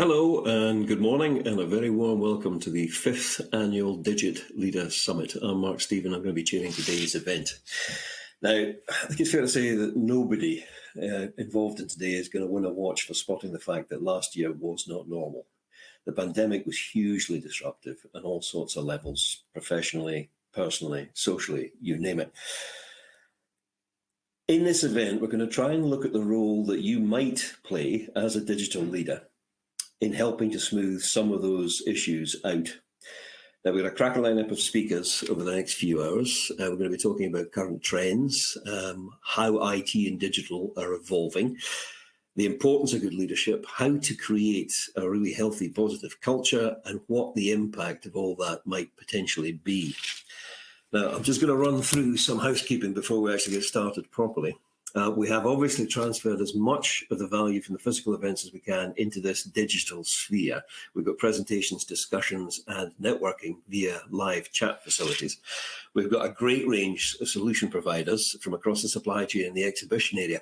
Hello and good morning and a very warm welcome to the 5th Annual Digit Leader Summit. I'm Mark Stephen. I'm going to be chairing today's event. Now, I think it's fair to say that nobody involved in today is going to win a watch for spotting the fact that last year was not normal. The pandemic was hugely disruptive on all sorts of levels, professionally, personally, socially, you name it. In this event, we're going to try and look at the role that you might play as a digital leader in helping to smooth some of those issues out. Now, we've got a cracker lineup of speakers over the next few hours. We're going to be talking about current trends, how IT and digital are evolving, the importance of good leadership, how to create a really healthy, positive culture, and what the impact of all that might potentially be. Now, I'm just going to run through some housekeeping before we actually get started properly. We have obviously transferred as much of the value from the physical events as we can into this digital sphere. We've got presentations, discussions, and networking via live chat facilities. We've got a great range of solution providers from across the supply chain in the exhibition area.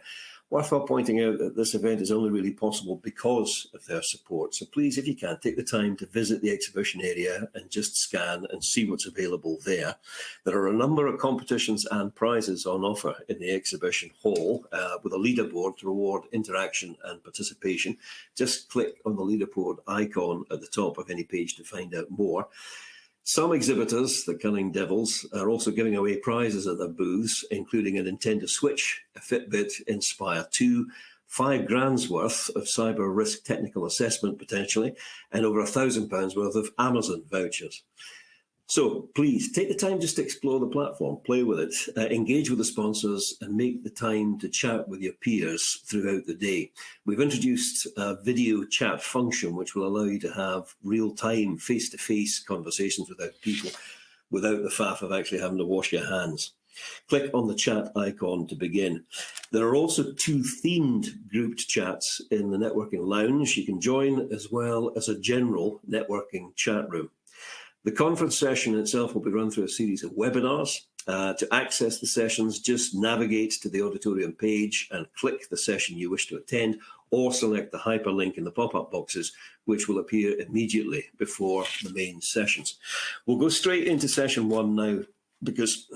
Worthwhile pointing out that this event is only really possible because of their support. So please, if you can, take the time to visit the exhibition area and just scan and see what's available there. There are a number of competitions and prizes on offer in the exhibition hall with a leaderboard to reward interaction and participation. Just click on the leaderboard icon at the top of any page to find out more. Some exhibitors, the cunning devils, are also giving away prizes at their booths, including a Nintendo Switch, a Fitbit Inspire 2, £5,000 worth of cyber risk technical assessment potentially, and over £1,000 worth of Amazon vouchers. So please take the time just to explore the platform, play with it, engage with the sponsors, and make the time to chat with your peers throughout the day. We've introduced a video chat function which will allow you to have real-time, face-to-face conversations with people without the faff of actually having to wash your hands. Click on the chat icon to begin. There are also 2 themed grouped chats in the networking lounge you can join, as well as a general networking chat room. The conference session itself will be run through a series of webinars. To access the sessions, just navigate to the auditorium page and click the session you wish to attend, or select the hyperlink in the pop-up boxes, which will appear immediately before the main sessions. We'll go straight into session 1 now, because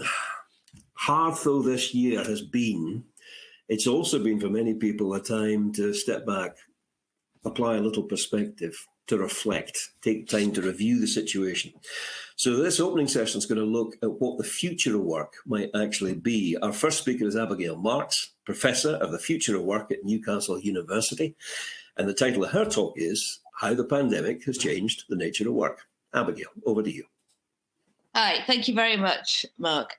hard though this year has been, it's also been for many people a time to step back, apply a little perspective, to reflect, take time to review the situation. So this opening session is going to look at what the future of work might actually be. Our first speaker is Abigail Marks, Professor of the Future of Work at Newcastle University. And the title of her talk is How the Pandemic Has Changed the Nature of Work. Abigail, over to you. Hi, thank you very much, Mark.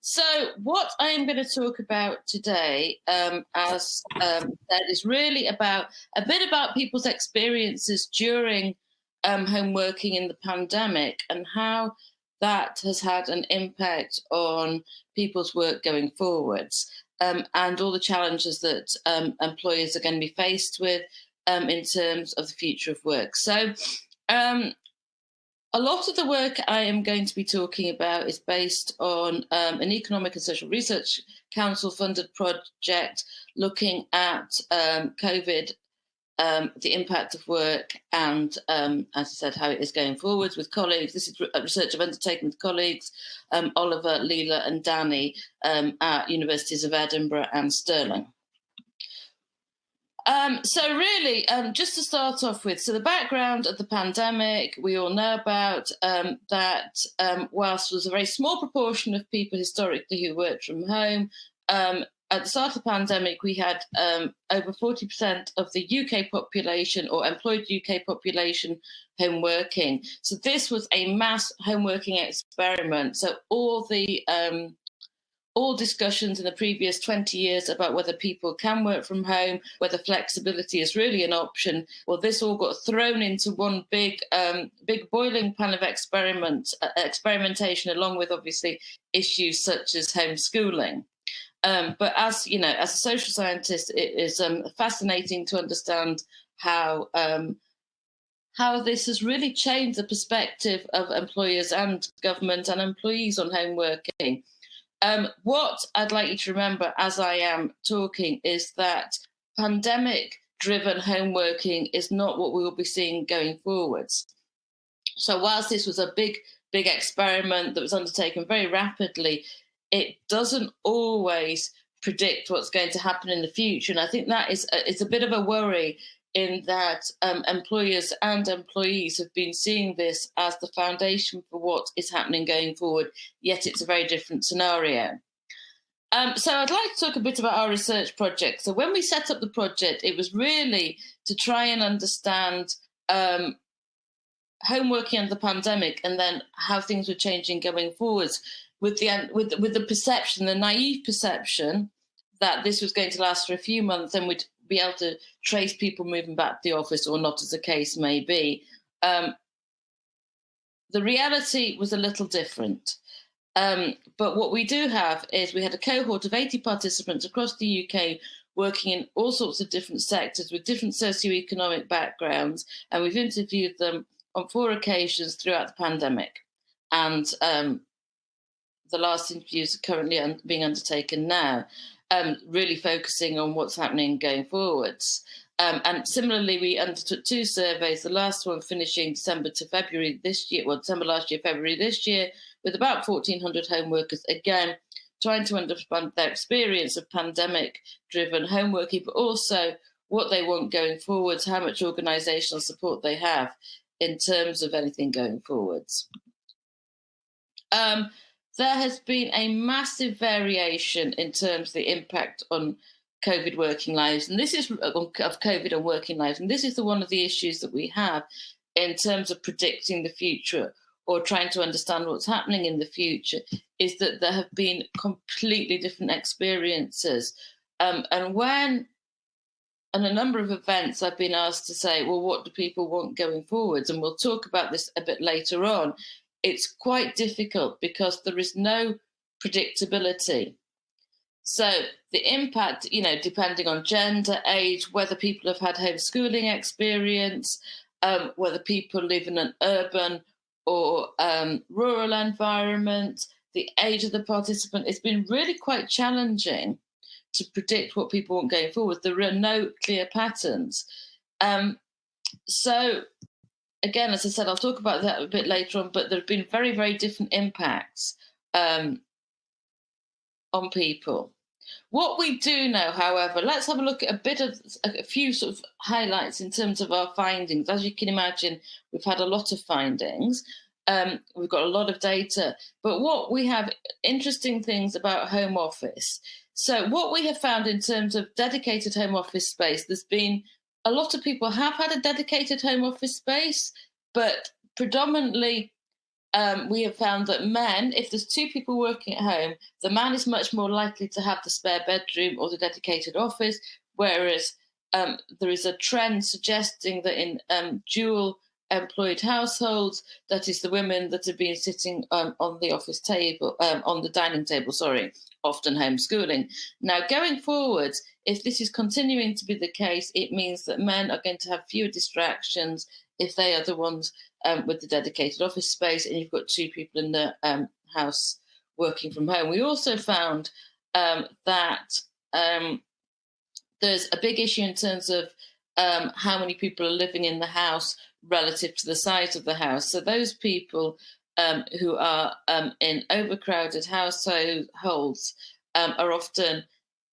So what I am going to talk about today, as said, is really about a bit about people's experiences during home working in the pandemic and how that has had an impact on people's work going forwards, and all the challenges that employers are going to be faced with in terms of the future of work. So a lot of the work I am going to be talking about is based on an Economic and Social Research Council funded project looking at COVID, the impact of work, and as I said, how it is going forwards with colleagues. This is research I've undertaken with colleagues, Oliver, Leela and Danny at Universities of Edinburgh and Stirling. So really, just to start off with, so the background of the pandemic, we all know about that whilst there was a very small proportion of people historically who worked from home, at the start of the pandemic, we had over 40% of the UK population or employed UK population home working. So this was a mass home working experiment. So all discussions in the previous 20 years about whether people can work from home, whether flexibility is really an option, well, this all got thrown into one big boiling pan of experimentation, along with obviously issues such as homeschooling. But as you know, as a social scientist, it is fascinating to understand how this has really changed the perspective of employers and government and employees on home working. What I'd like you to remember as I am talking is that pandemic driven home working is not what we will be seeing going forwards. So whilst this was a big experiment that was undertaken very rapidly, it doesn't always predict what's going to happen in the future. And I think that is it's a bit of a worry, in that employers and employees have been seeing this as the foundation for what is happening going forward, yet it's a very different scenario. So I'd like to talk a bit about our research project. So when we set up the project, it was really to try and understand home working under the pandemic, and then how things were changing going forwards, with the perception, the naive perception, that this was going to last for a few months and we'd be able to trace people moving back to the office or not, as the case may be. The reality was a little different. But what we do have is we had a cohort of 80 participants across the UK working in all sorts of different sectors with different socioeconomic backgrounds, and we've interviewed them on 4 occasions throughout the pandemic. And the last interviews are currently being undertaken now, really focusing on what's happening going forwards. And similarly, we undertook 2 surveys, the last one finishing December to February this year, well, December last year, February this year, with about 1,400 home workers, again, trying to understand their experience of pandemic-driven home working, but also what they want going forwards, how much organisational support they have in terms of anything going forwards. There has been a massive variation in terms of the impact on COVID working lives, and this is of COVID on working lives, and this is one of the issues that we have in terms of predicting the future or trying to understand what's happening in the future, is that there have been completely different experiences. And a number of events I've been asked to say, well, what do people want going forwards? And we'll talk about this a bit later on. It's quite difficult because there is no predictability. So the impact, depending on gender, age, whether people have had homeschooling experience, whether people live in an urban or rural environment, the age of the participant, it's been really quite challenging to predict what people want going forward. There are no clear patterns. So again, as I said, I'll talk about that a bit later on, but there have been very, very different impacts on people. What we do know, however, let's have a look at a few sort of highlights in terms of our findings. As you can imagine, we've had a lot of findings. We've got a lot of data, but what we have, interesting things about home office. So what we have found in terms of dedicated home office space, there's been a lot of people have had a dedicated home office space, but predominantly we have found that men, if there's 2 people working at home, the man is much more likely to have the spare bedroom or the dedicated office, whereas there is a trend suggesting that in dual employed households, that is the women that have been sitting on the office table, on the dining table, often homeschooling. Now, going forwards, if this is continuing to be the case, it means that men are going to have fewer distractions if they are the ones with the dedicated office space and you've got 2 people in the house working from home. We also found that there's a big issue in terms of how many people are living in the house relative to the size of the house. So those people who are in overcrowded households are often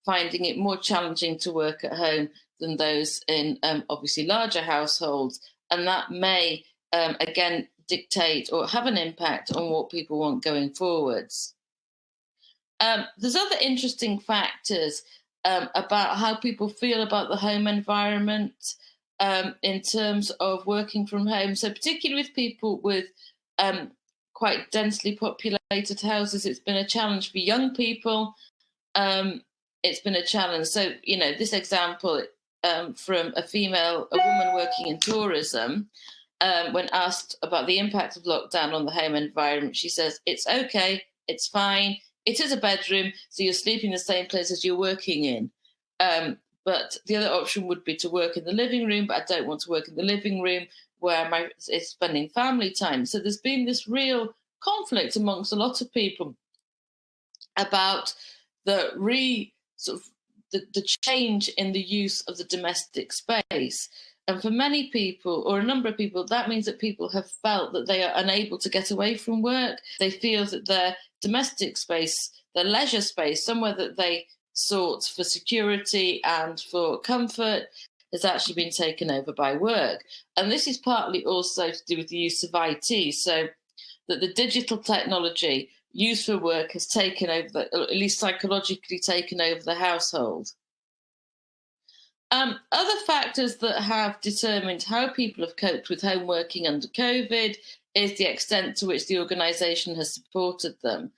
finding it more challenging to work at home than those in obviously larger households. And that may, again, dictate or have an impact on what people want going forwards. There's other interesting factors about how people feel about the home environment in terms of working from home. So particularly with people with quite densely populated houses, it's been a challenge for young people. It's been a challenge. So, this example from a woman working in tourism, when asked about the impact of lockdown on the home environment, she says, it's okay, it's fine. It is a bedroom, so you're sleeping in the same place as you're working in. But the other option would be to work in the living room, but I don't want to work in the living room where it's spending family time. So there's been this real conflict amongst a lot of people about the the change in the use of the domestic space. And for many people, or a number of people, that means that people have felt that they are unable to get away from work. They feel that their domestic space, their leisure space, somewhere that they sought for security and for comfort, has actually been taken over by work. And this is partly also to do with the use of IT, so that the digital technology used for work has taken over, or at least psychologically taken over the household. Other factors that have determined how people have coped with home working under COVID is the extent to which the organisation has supported them.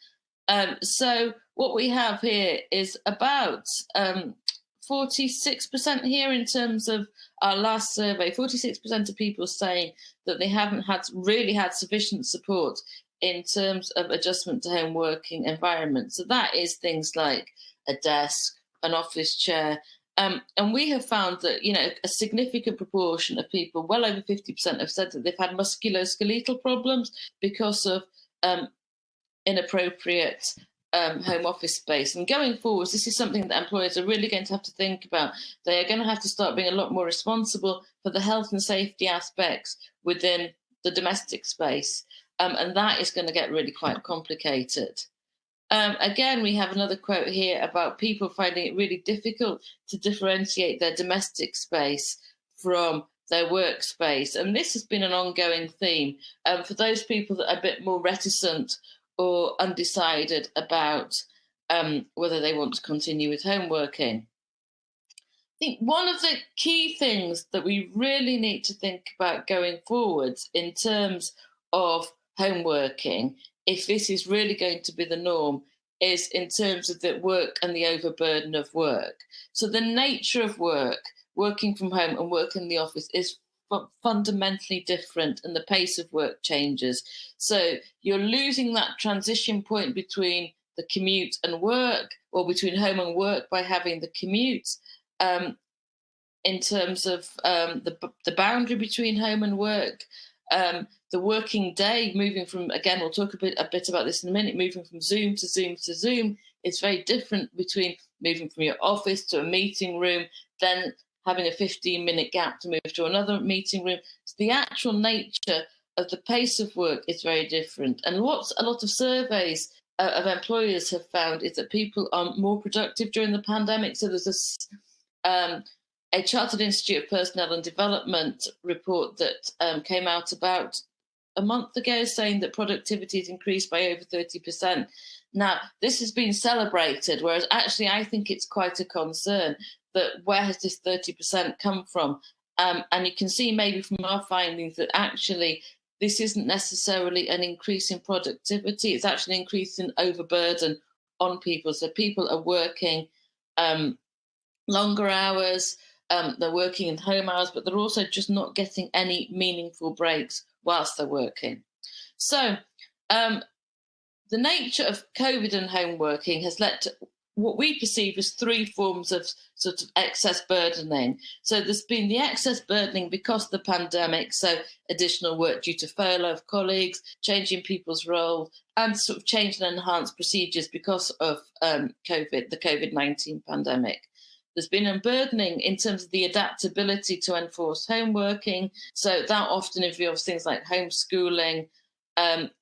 So what we have here is about 46% here in terms of our last survey, 46% of people saying that they haven't really had sufficient support in terms of adjustment to home working environment. So that is things like a desk, an office chair. And we have found that, a significant proportion of people, well over 50%, have said that they've had musculoskeletal problems because of inappropriate home office space. And going forwards, this is something that employers are really going to have to think about. They are going to have to start being a lot more responsible for the health and safety aspects within the domestic space. And that is going to get really quite complicated. Again, we have another quote here about people finding it really difficult to differentiate their domestic space from their workspace. And this has been an ongoing theme for those people that are a bit more reticent or undecided about whether they want to continue with home working. I think one of the key things that we really need to think about going forwards in terms of home working, if this is really going to be the norm, is in terms of the work and the overburden of work. So the nature of work, working from home and working in the office, is fundamentally different, and the pace of work changes. So you're losing that transition point between the commute and work, or between home and work, by having the commute, in terms of the boundary between home and work. The working day, moving from, again, we'll talk a bit about this in a minute, moving from Zoom to Zoom to Zoom, is very different between moving from your office to a meeting room, then having a 15-minute gap to move to another meeting room. So the actual nature of the pace of work is very different. And what a lot of surveys of employers have found is that people are more productive during the pandemic. So there's a Chartered Institute of Personnel and Development report that came out about a month ago saying that productivity has increased by over 30%. Now, this has been celebrated, whereas actually I think it's quite a concern that where has this 30% come from? And you can see maybe from our findings that actually this isn't necessarily an increase in productivity, it's actually an increase in overburden on people. So people are working longer hours, they're working in home hours, but they're also just not getting any meaningful breaks whilst they're working. So the nature of COVID and home working has led to what we perceive as three forms of sort of excess burdening. So there's been the excess burdening because of the pandemic, so additional work due to furlough of colleagues, changing people's role, and sort of change and enhanced procedures because of the COVID-19 pandemic. There's been unburdening in terms of the adaptability to enforce home working. So that often involves things like homeschooling,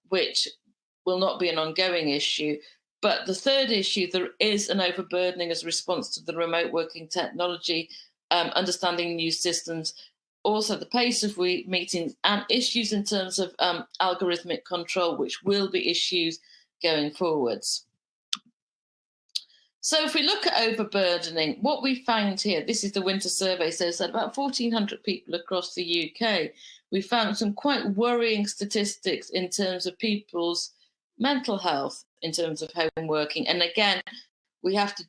which will not be an ongoing issue. But the third issue, there is an overburdening as a response to the remote working technology, understanding new systems, also the pace of meetings, and issues in terms of algorithmic control, which will be issues going forwards. So if we look at overburdening, what we found here, this is the winter survey, so it's about 1,400 people across the UK. We found some quite worrying statistics in terms of people's mental health in terms of home working. And again, we have to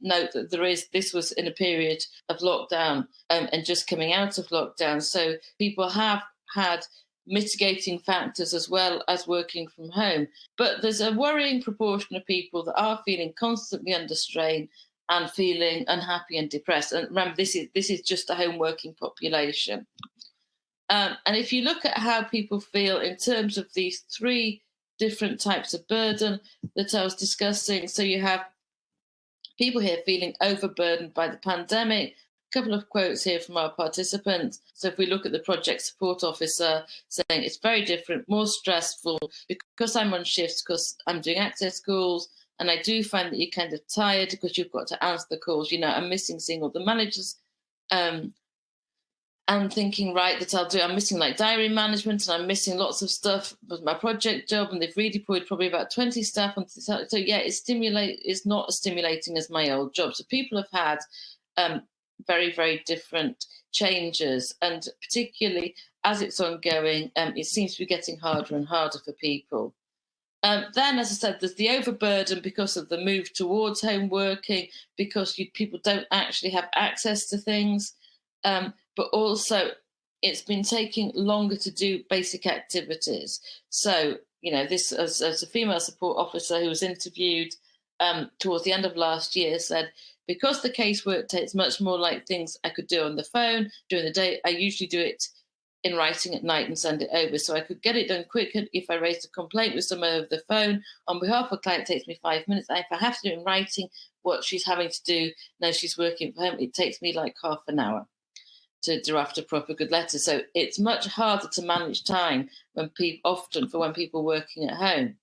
note that this was in a period of lockdown and just coming out of lockdown. So people have had mitigating factors as well as working from home. But there's a worrying proportion of people that are feeling constantly under strain and feeling unhappy and depressed. And remember, this is just a home working population. And if you look at how people feel in terms of these three different types of burden that I was discussing, so you have People here feeling overburdened by the pandemic. A couple of quotes here from our participants. So if we look at the project support officer saying it's very different, more stressful because I'm on shifts, because I'm doing access calls, and I do find that you're kind of tired because you've got to answer the calls. I'm missing seeing all the managers. I'm thinking, right, that I'm missing like diary management, and I'm missing lots of stuff with my project job, and they've redeployed probably about 20 staff. So yeah, it's not as stimulating as my old job. So people have had very, very different changes, and particularly as it's ongoing, it seems to be getting harder and harder for people. Then, as I said, there's the overburden because of the move towards home working, because people don't actually have access to things. But also it's been taking longer to do basic activities. So, this as a female support officer who was interviewed towards the end of last year said, because the casework takes much more like things I could do on the phone during the day, I usually do it in writing at night and send it over. So I could get it done quicker if I raised a complaint with someone over the phone. On behalf of a client, it takes me 5 minutes. If I have to do it in writing, what she's having to do now she's working from home, it takes me like half an hour to draft a proper good letter. So it's much harder to manage time when people working at home.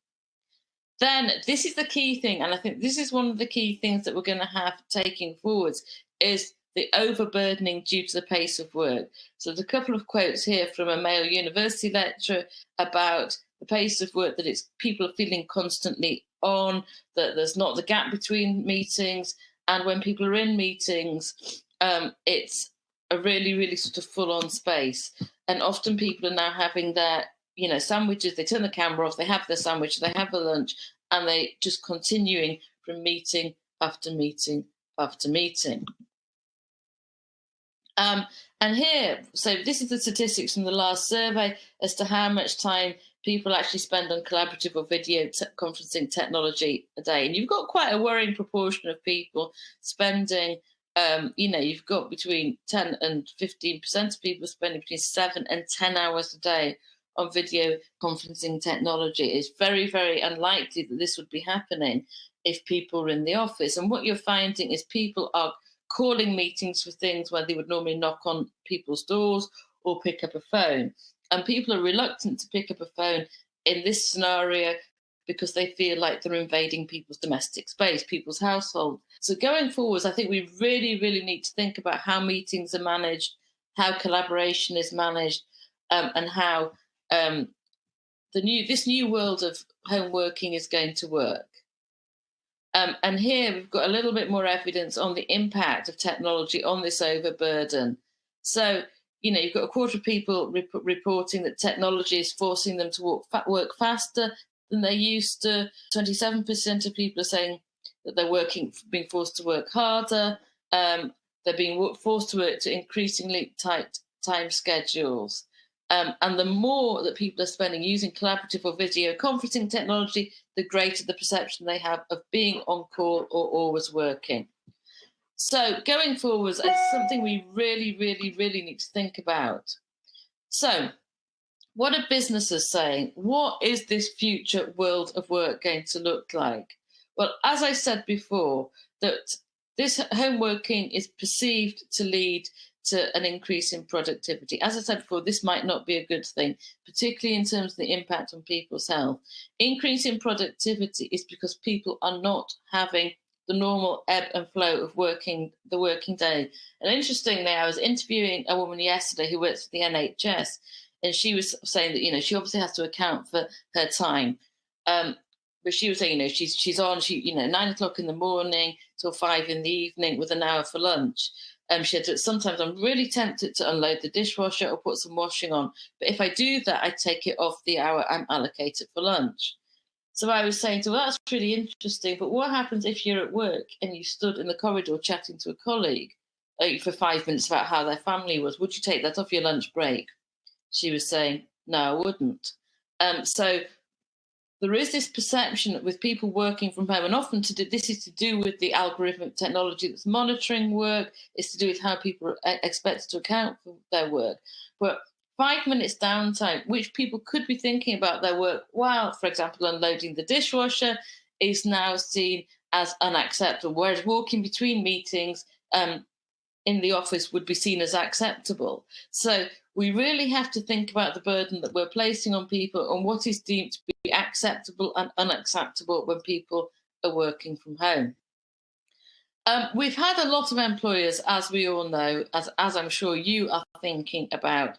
Then this is the key thing, and I think this is one of the key things that we're going to have taking forwards, is the overburdening due to the pace of work. So there's a couple of quotes here from a male university lecturer about the pace of work, that people are feeling constantly on, that there's not the gap between meetings, and when people are in meetings, it's a really, really sort of full-on space. And often people are now having their, sandwiches, they turn the camera off, they have their sandwich, they have their lunch, and they just continuing from meeting after meeting after meeting. And here, so this is the statistics from the last survey as to how much time people actually spend on collaborative or video conferencing technology a day. And you've got quite a worrying proportion of people spending, you've got between 10 and 15% of people spending between 7 and 10 hours a day on video conferencing technology. It's very, very unlikely that this would be happening if people are in the office. And what you're finding is people are calling meetings for things where they would normally knock on people's doors or pick up a phone. And people are reluctant to pick up a phone in this scenario because they feel like they're invading people's domestic space, people's household. So going forwards, I think we really, really need to think about how meetings are managed, how collaboration is managed, and how this new world of home working is going to work. And here we've got a little bit more evidence on the impact of technology on this overburden. So, you've got a quarter of people reporting that technology is forcing them to work faster than they used to. 27% of people are saying that they're being forced to work harder. They're being forced to work to increasingly tight time schedules. And the more that people are spending using collaborative or video conferencing technology, the greater the perception they have of being on call or always working. So going forwards, it's something we really, really, really need to think about. So what are businesses saying? What is this future world of work going to look like? Well, as I said before, that this home working is perceived to lead to an increase in productivity. As I said before, this might not be a good thing, particularly in terms of the impact on people's health. Increase in productivity is because people are not having the normal ebb and flow of the working day. And interestingly, I was interviewing a woman yesterday who works for the NHS, and she was saying that, she obviously has to account for her time. But she was saying, she's on, 9 o'clock in the morning till 5 in the evening with an hour for lunch. She said, sometimes I'm really tempted to unload the dishwasher or put some washing on. But if I do that, I take it off the hour I'm allocated for lunch. So I was saying to her, well, that's pretty interesting. But what happens if you're at work and you stood in the corridor chatting to a colleague for 5 minutes about how their family was? Would you take that off your lunch break? She was saying, no, I wouldn't. So there is this perception with people working from home, and often this is to do with the algorithmic technology that's monitoring work. It's to do with how people are expected to account for their work. But 5 minutes downtime, which people could be thinking about their work while, for example, unloading the dishwasher, is now seen as unacceptable, whereas walking between meetings in the office would be seen as acceptable. So we really have to think about the burden that we're placing on people and what is deemed to be acceptable and unacceptable when people are working from home. We've had a lot of employers, as we all know, as I'm sure you are thinking about,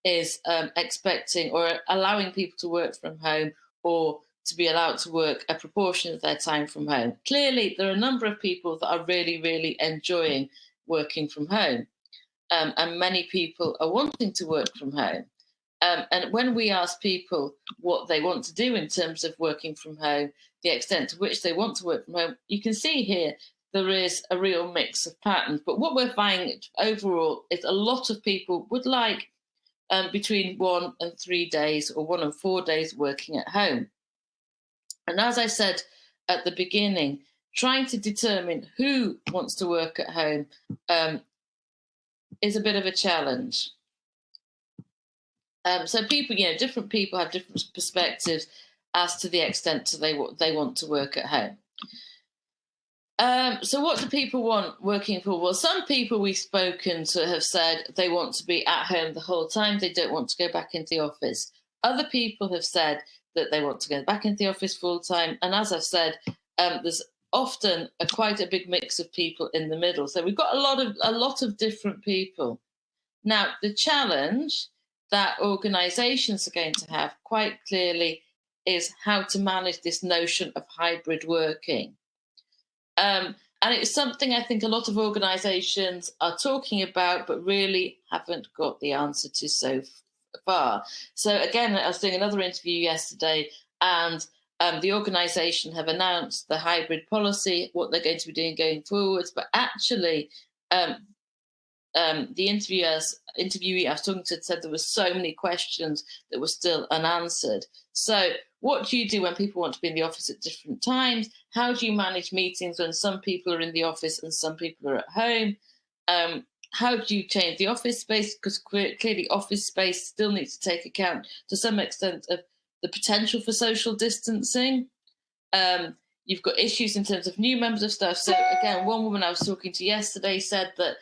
is expecting or allowing people to work from home or to be allowed to work a proportion of their time from home. Clearly, there are a number of people that are really, really enjoying working from home. And many people are wanting to work from home. And when we ask people what they want to do in terms of working from home, the extent to which they want to work from home, you can see here there is a real mix of patterns. But what we're finding overall is a lot of people would like between 1 and 3 days or 1 and 4 days working at home. And as I said at the beginning, trying to determine who wants to work at home is a bit of a challenge. So people, different people have different perspectives as to the extent to they want to work at home. So what do people want working for? Well, some people we've spoken to have said they want to be at home the whole time. They don't want to go back into the office. Other people have said that they want to go back into the office full time. And as I've said, there's often quite a big mix of people in the middle. So we've got a lot of different people. Now, the challenge that organisations are going to have quite clearly is how to manage this notion of hybrid working. And it's something I think a lot of organisations are talking about, but really haven't got the answer to so far. So again, I was doing another interview yesterday, and the organisation have announced the hybrid policy, what they're going to be doing going forwards. But actually, the interviewee I was talking to said there were so many questions that were still unanswered. So what do you do when people want to be in the office at different times? How do you manage meetings when some people are in the office and some people are at home? How do you change the office space? Because clearly office space still needs to take account to some extent of the potential for social distancing. You've got issues in terms of new members of staff. So again, one woman I was talking to yesterday said that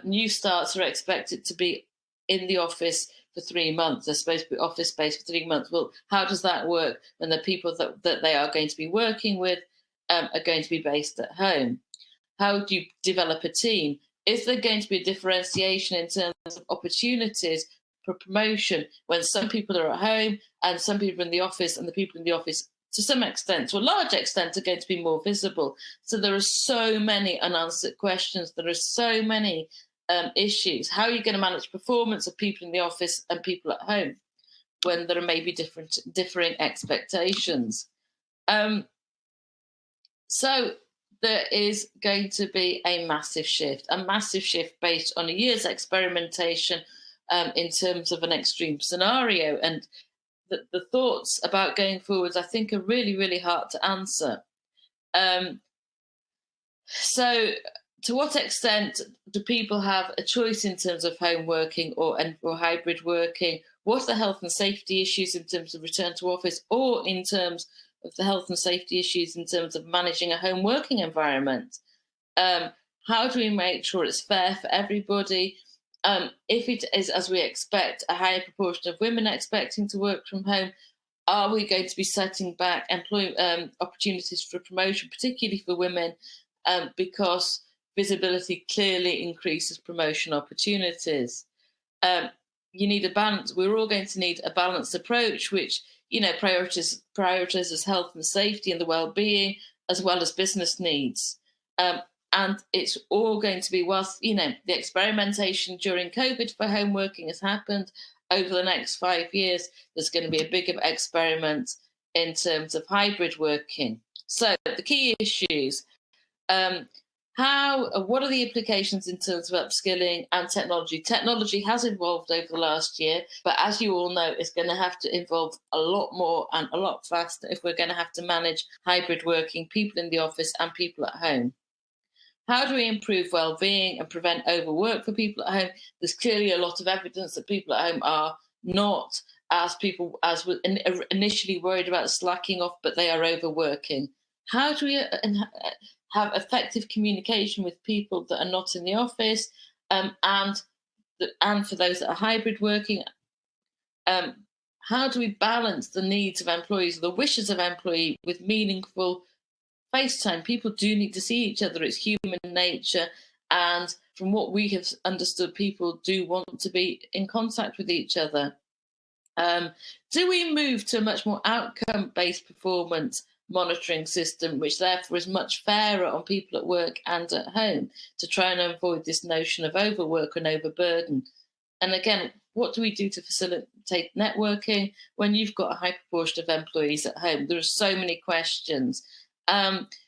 new starts are expected to be in the office for 3 months. They're supposed to be office space for 3 months. Well, how does that work when the people that they are going to be working with are going to be based at home? How do you develop a team? Is there going to be a differentiation in terms of opportunities for promotion when some people are at home and some people are in the office, and the people in the office, to some extent, to a large extent, are going to be more visible? So there are so many unanswered questions. There are so many issues. How are you going to manage performance of people in the office and people at home when there are maybe differing expectations? So there is going to be a massive shift based on a year's experimentation in terms of an extreme scenario. And the thoughts about going forwards, I think, are really, really hard to answer. So to what extent do people have a choice in terms of home working or hybrid working? What are the health and safety issues in terms of return to office, or in terms of the health and safety issues in terms of managing a home working environment? How do we make sure it's fair for everybody? If it is, as we expect, a higher proportion of women expecting to work from home, are we going to be setting back opportunities for promotion, particularly for women, because visibility clearly increases promotion opportunities? You need a balance. We're all going to need a balanced approach, which prioritizes health and safety and the well-being, as well as business needs. And it's all going to be, whilst, the experimentation during COVID for home working has happened, over the next 5 years, there's going to be a bigger experiment in terms of hybrid working. So the key issues, what are the implications in terms of upskilling and technology? Technology has evolved over the last year, but as you all know, it's going to have to evolve a lot more and a lot faster if we're going to have to manage hybrid working, people in the office and people at home. How do we improve well-being and prevent overwork for people at home? There's clearly a lot of evidence that people at home are not as were initially worried about slacking off, but they are overworking. how do we have effective communication with people that are not in the office, and for those that are hybrid working? How do we balance the needs of employees, the wishes of employees, with meaningful face time? People do need to see each other. It's human nature. And from what we have understood, people do want to be in contact with each other. Do we move to a much more outcome-based performance monitoring system, which therefore is much fairer on people at work and at home, to try and avoid this notion of overwork and overburden? And again, what do we do to facilitate networking when you've got a high proportion of employees at home? There are so many questions.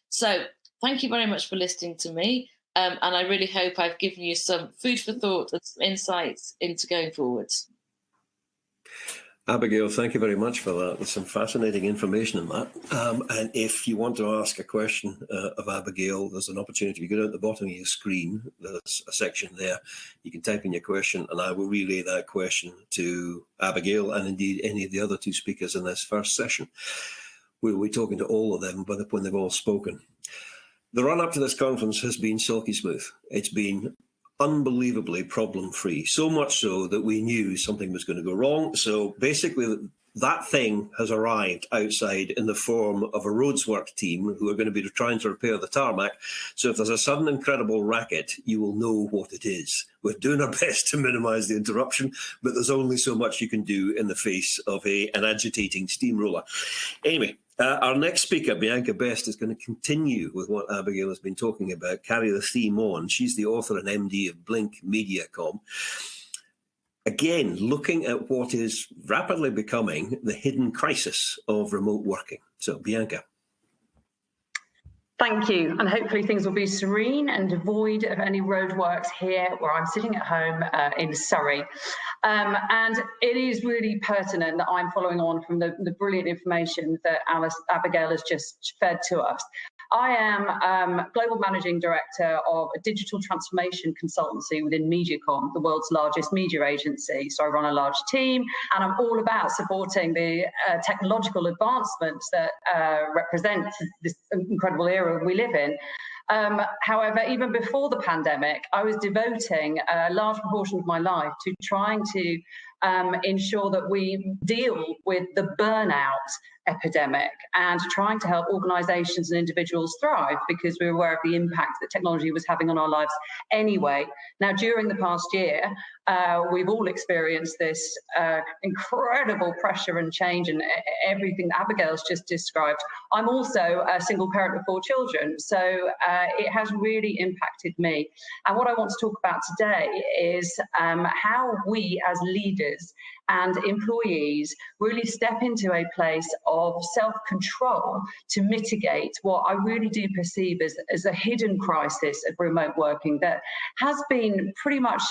So thank you very much for listening to me. And I really hope I've given you some food for thought and some insights into going forwards. Abigail, thank you very much for that. There's some fascinating information in that. And if you want to ask a question of Abigail, there's an opportunity. If you go down at the bottom of your screen, there's a section there. You can type in your question, and I will relay that question to Abigail and indeed any of the other two speakers in this first session. We'll be talking to all of them when they've all spoken. The run-up to this conference has been silky smooth. It's been unbelievably problem-free, so much so that we knew something was going to go wrong. So basically, that thing has arrived outside in the form of a roadswork team who are going to be trying to repair the tarmac. So if there's a sudden incredible racket, you will know what it is. We're doing our best to minimise the interruption, but there's only so much you can do in the face of an agitating steamroller. Anyway, our next speaker, Bianca Best, is going to continue with what Abigail has been talking about, carry the theme on. She's the author and MD of Blink MediaCom. Again, looking at what is rapidly becoming the hidden crisis of remote working. So, Bianca. Thank you, and hopefully things will be serene and devoid of any roadworks here where I'm sitting at home in Surrey. And it is really pertinent that I'm following on from the brilliant information that Abigail has just fed to us. I am Global Managing Director of a digital transformation consultancy within MediaCom, the world's largest media agency. So I run a large team, and I'm all about supporting the technological advancements that represent this incredible era we live in. However, even before the pandemic, I was devoting a large proportion of my life to trying to ensure that we deal with the burnout epidemic and trying to help organisations and individuals thrive, because we were aware of the impact that technology was having on our lives anyway. Now, during the past year, we've all experienced this incredible pressure and change and everything that Abigail's just described. I'm also a single parent of 4 children, so it has really impacted me. And what I want to talk about today is how we as leaders and employees really step into a place of self-control to mitigate what I really do perceive as a hidden crisis of remote working that has been pretty much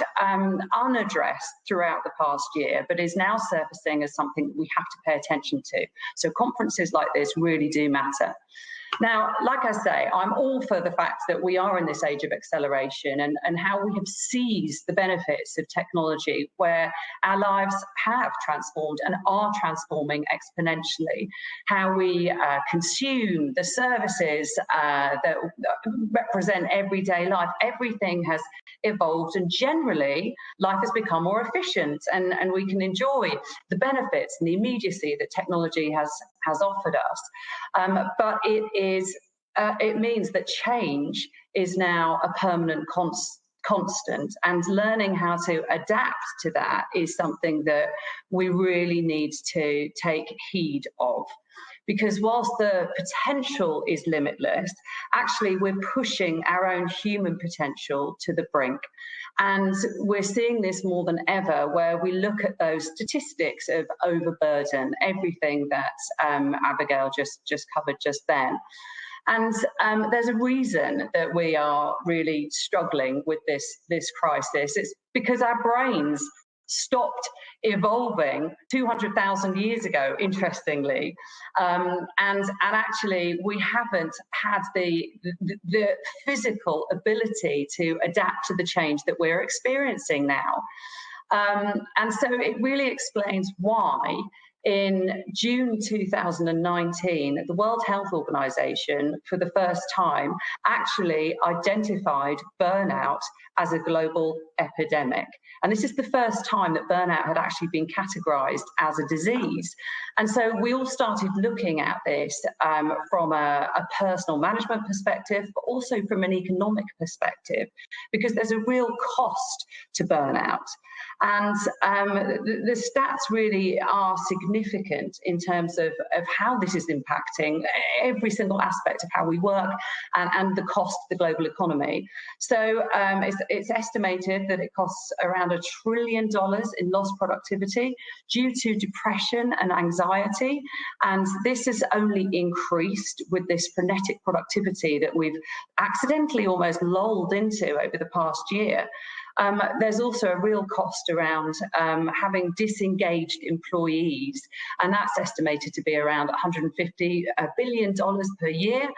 unaddressed throughout the past year, but is now surfacing as something that we have to pay attention to. So conferences like this really do matter. Now, like I say, I'm all for the fact that we are in this age of acceleration and how we have seized the benefits of technology, where our lives have transformed and are transforming exponentially. How we consume the services that represent everyday life, everything has evolved, and generally life has become more efficient, and we can enjoy the benefits and the immediacy that technology has offered us. But it means that change is now a permanent constant, and learning how to adapt to that is something that we really need to take heed of. Because whilst the potential is limitless, actually we're pushing our own human potential to the brink. And we're seeing this more than ever, where we look at those statistics of overburden, everything that Abigail just covered just then. And there's a reason that we are really struggling with this crisis. It's because our brains stopped evolving 200,000 years ago, interestingly, and actually we haven't had the physical ability to adapt to the change that we're experiencing now. And so it really explains why in June 2019, the World Health Organization, for the first time, actually identified burnout as a global epidemic. And this is the first time that burnout had actually been categorized as a disease. And so we all started looking at this from a personal management perspective, but also from an economic perspective, because there's a real cost to burnout. And the stats really are significant in terms of how this is impacting every single aspect of how we work and the cost to the global economy. So it's estimated that it costs around $1 trillion in lost productivity due to depression and anxiety. And this has only increased with this frenetic productivity that we've accidentally almost lulled into over the past year. There's also a real cost around having disengaged employees, and that's estimated to be around $150 billion per year.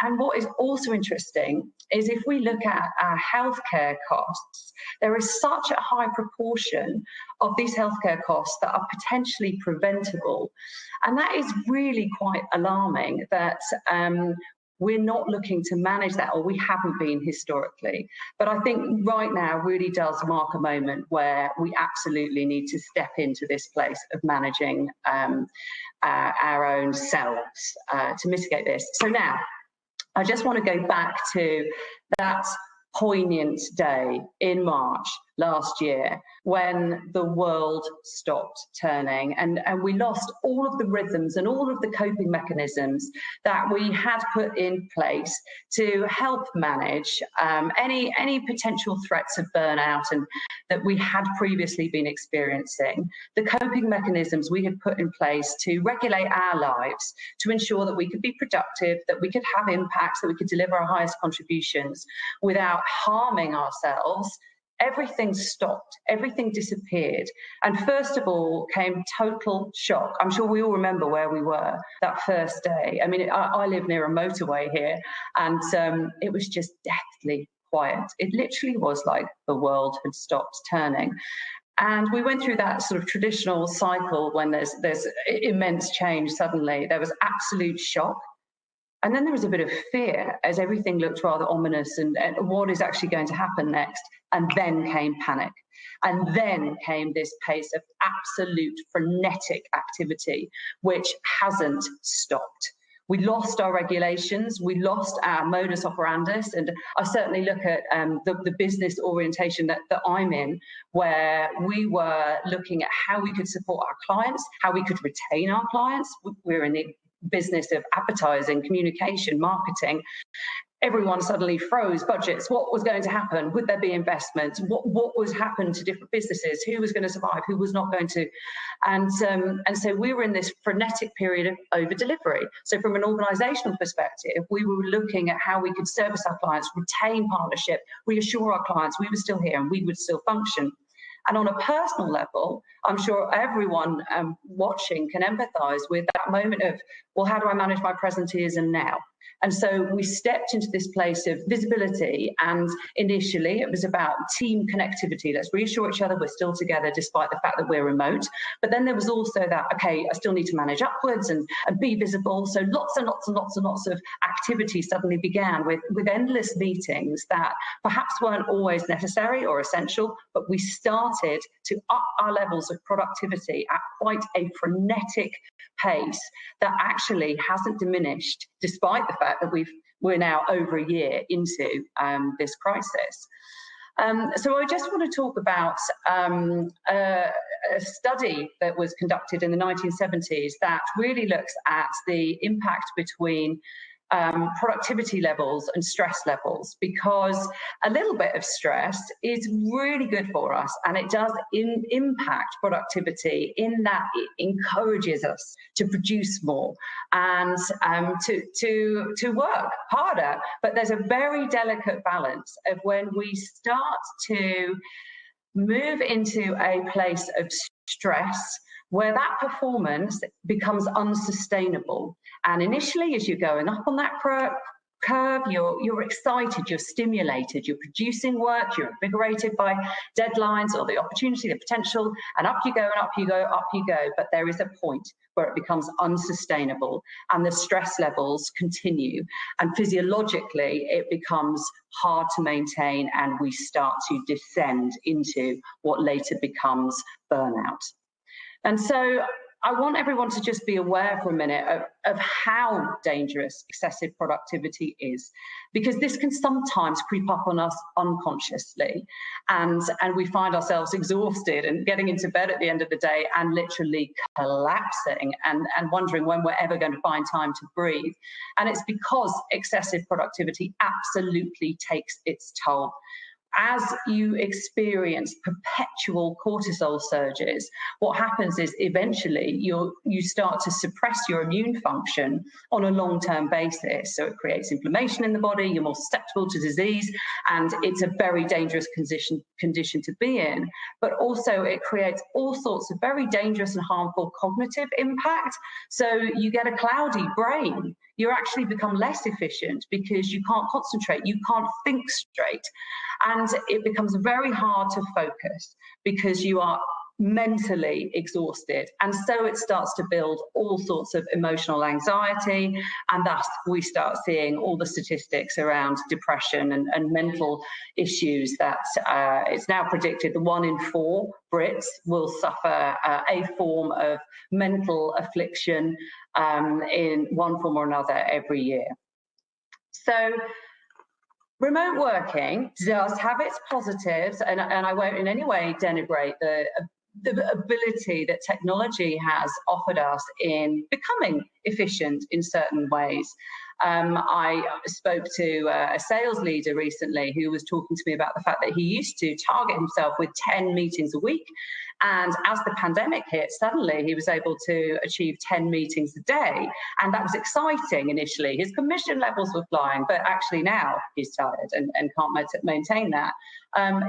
And what is also interesting is if we look at our healthcare costs, there is such a high proportion of these healthcare costs that are potentially preventable. And that is really quite alarming that we're not looking to manage that, or we haven't been historically. But I think right now really does mark a moment where we absolutely need to step into this place of managing our own selves to mitigate this. So now, I just want to go back to that poignant day in March last year when the world stopped turning and we lost all of the rhythms and all of the coping mechanisms that we had put in place to help manage any potential threats of burnout and that we had previously been experiencing. The coping mechanisms we had put in place to regulate our lives, to ensure that we could be productive, that we could have impacts, that we could deliver our highest contributions without harming ourselves. Everything stopped, everything disappeared. And first of all came total shock. I'm sure we all remember where we were that first day. I mean, I live near a motorway here, and it was just deathly quiet. It literally was like the world had stopped turning. And we went through that sort of traditional cycle when there's immense change suddenly. There was absolute shock. And then there was a bit of fear as everything looked rather ominous and what is actually going to happen next. And then came panic. And then came this pace of absolute frenetic activity, which hasn't stopped. We lost our regulations, we lost our modus operandus, and I certainly look at the business orientation that I'm in, where we were looking at how we could support our clients, how we could retain our clients. We're in the business of advertising, communication, marketing. Everyone suddenly froze budgets. What was going to happen? Would there be investments? What was happened to different businesses? Who was going to survive? Who was not going to? And so we were in this frenetic period of over delivery. So from an organizational perspective, we were looking at how we could service our clients, retain partnership, reassure our clients we were still here and we would still function. And on a personal level, I'm sure everyone watching can empathise with that moment of, well, how do I manage my presenteeism now? And so we stepped into this place of visibility, and initially it was about team connectivity. Let's reassure each other we're still together despite the fact that we're remote. But then there was also that, okay, I still need to manage upwards and be visible. So lots and lots and lots and lots of activity suddenly began with endless meetings that perhaps weren't always necessary or essential, but we started to up our levels of productivity at quite a frenetic pace that actually hasn't diminished despite the fact that we're now over a year into this crisis. So I just want to talk about a study that was conducted in the 1970s that really looks at the impact between productivity levels and stress levels, because a little bit of stress is really good for us, and it does impact productivity in that it encourages us to produce more and to work harder. But there's a very delicate balance of when we start to move into a place of stress where that performance becomes unsustainable. And initially, as you're going up on that curve, you're excited, you're stimulated, you're producing work, you're invigorated by deadlines or the opportunity, the potential, and up you go and up you go, up you go. But there is a point where it becomes unsustainable and the stress levels continue, and physiologically it becomes hard to maintain, and we start to descend into what later becomes burnout. And so I want everyone to just be aware for a minute of how dangerous excessive productivity is, because this can sometimes creep up on us unconsciously, and we find ourselves exhausted and getting into bed at the end of the day and literally collapsing and wondering when we're ever going to find time to breathe. And it's because excessive productivity absolutely takes its toll. As you experience perpetual cortisol surges, what happens is eventually you start to suppress your immune function on a long-term basis. So it creates inflammation in the body, you're more susceptible to disease, and it's a very dangerous condition to be in. But also it creates all sorts of very dangerous and harmful cognitive impact. So you get a cloudy brain. You actually become less efficient because you can't concentrate, you can't think straight. And it becomes very hard to focus because you are mentally exhausted. And so it starts to build all sorts of emotional anxiety. And thus we start seeing all the statistics around depression and mental issues that it's now predicted that 1 in 4 Brits will suffer a form of mental affliction in one form or another every year. So remote working does have its positives, and I won't in any way denigrate the ability that technology has offered us in becoming efficient in certain ways. I spoke to a sales leader recently who was talking to me about the fact that he used to target himself with 10 meetings a week. And as the pandemic hit, suddenly he was able to achieve 10 meetings a day. And that was exciting initially. His commission levels were flying, but actually now he's tired and can't maintain that.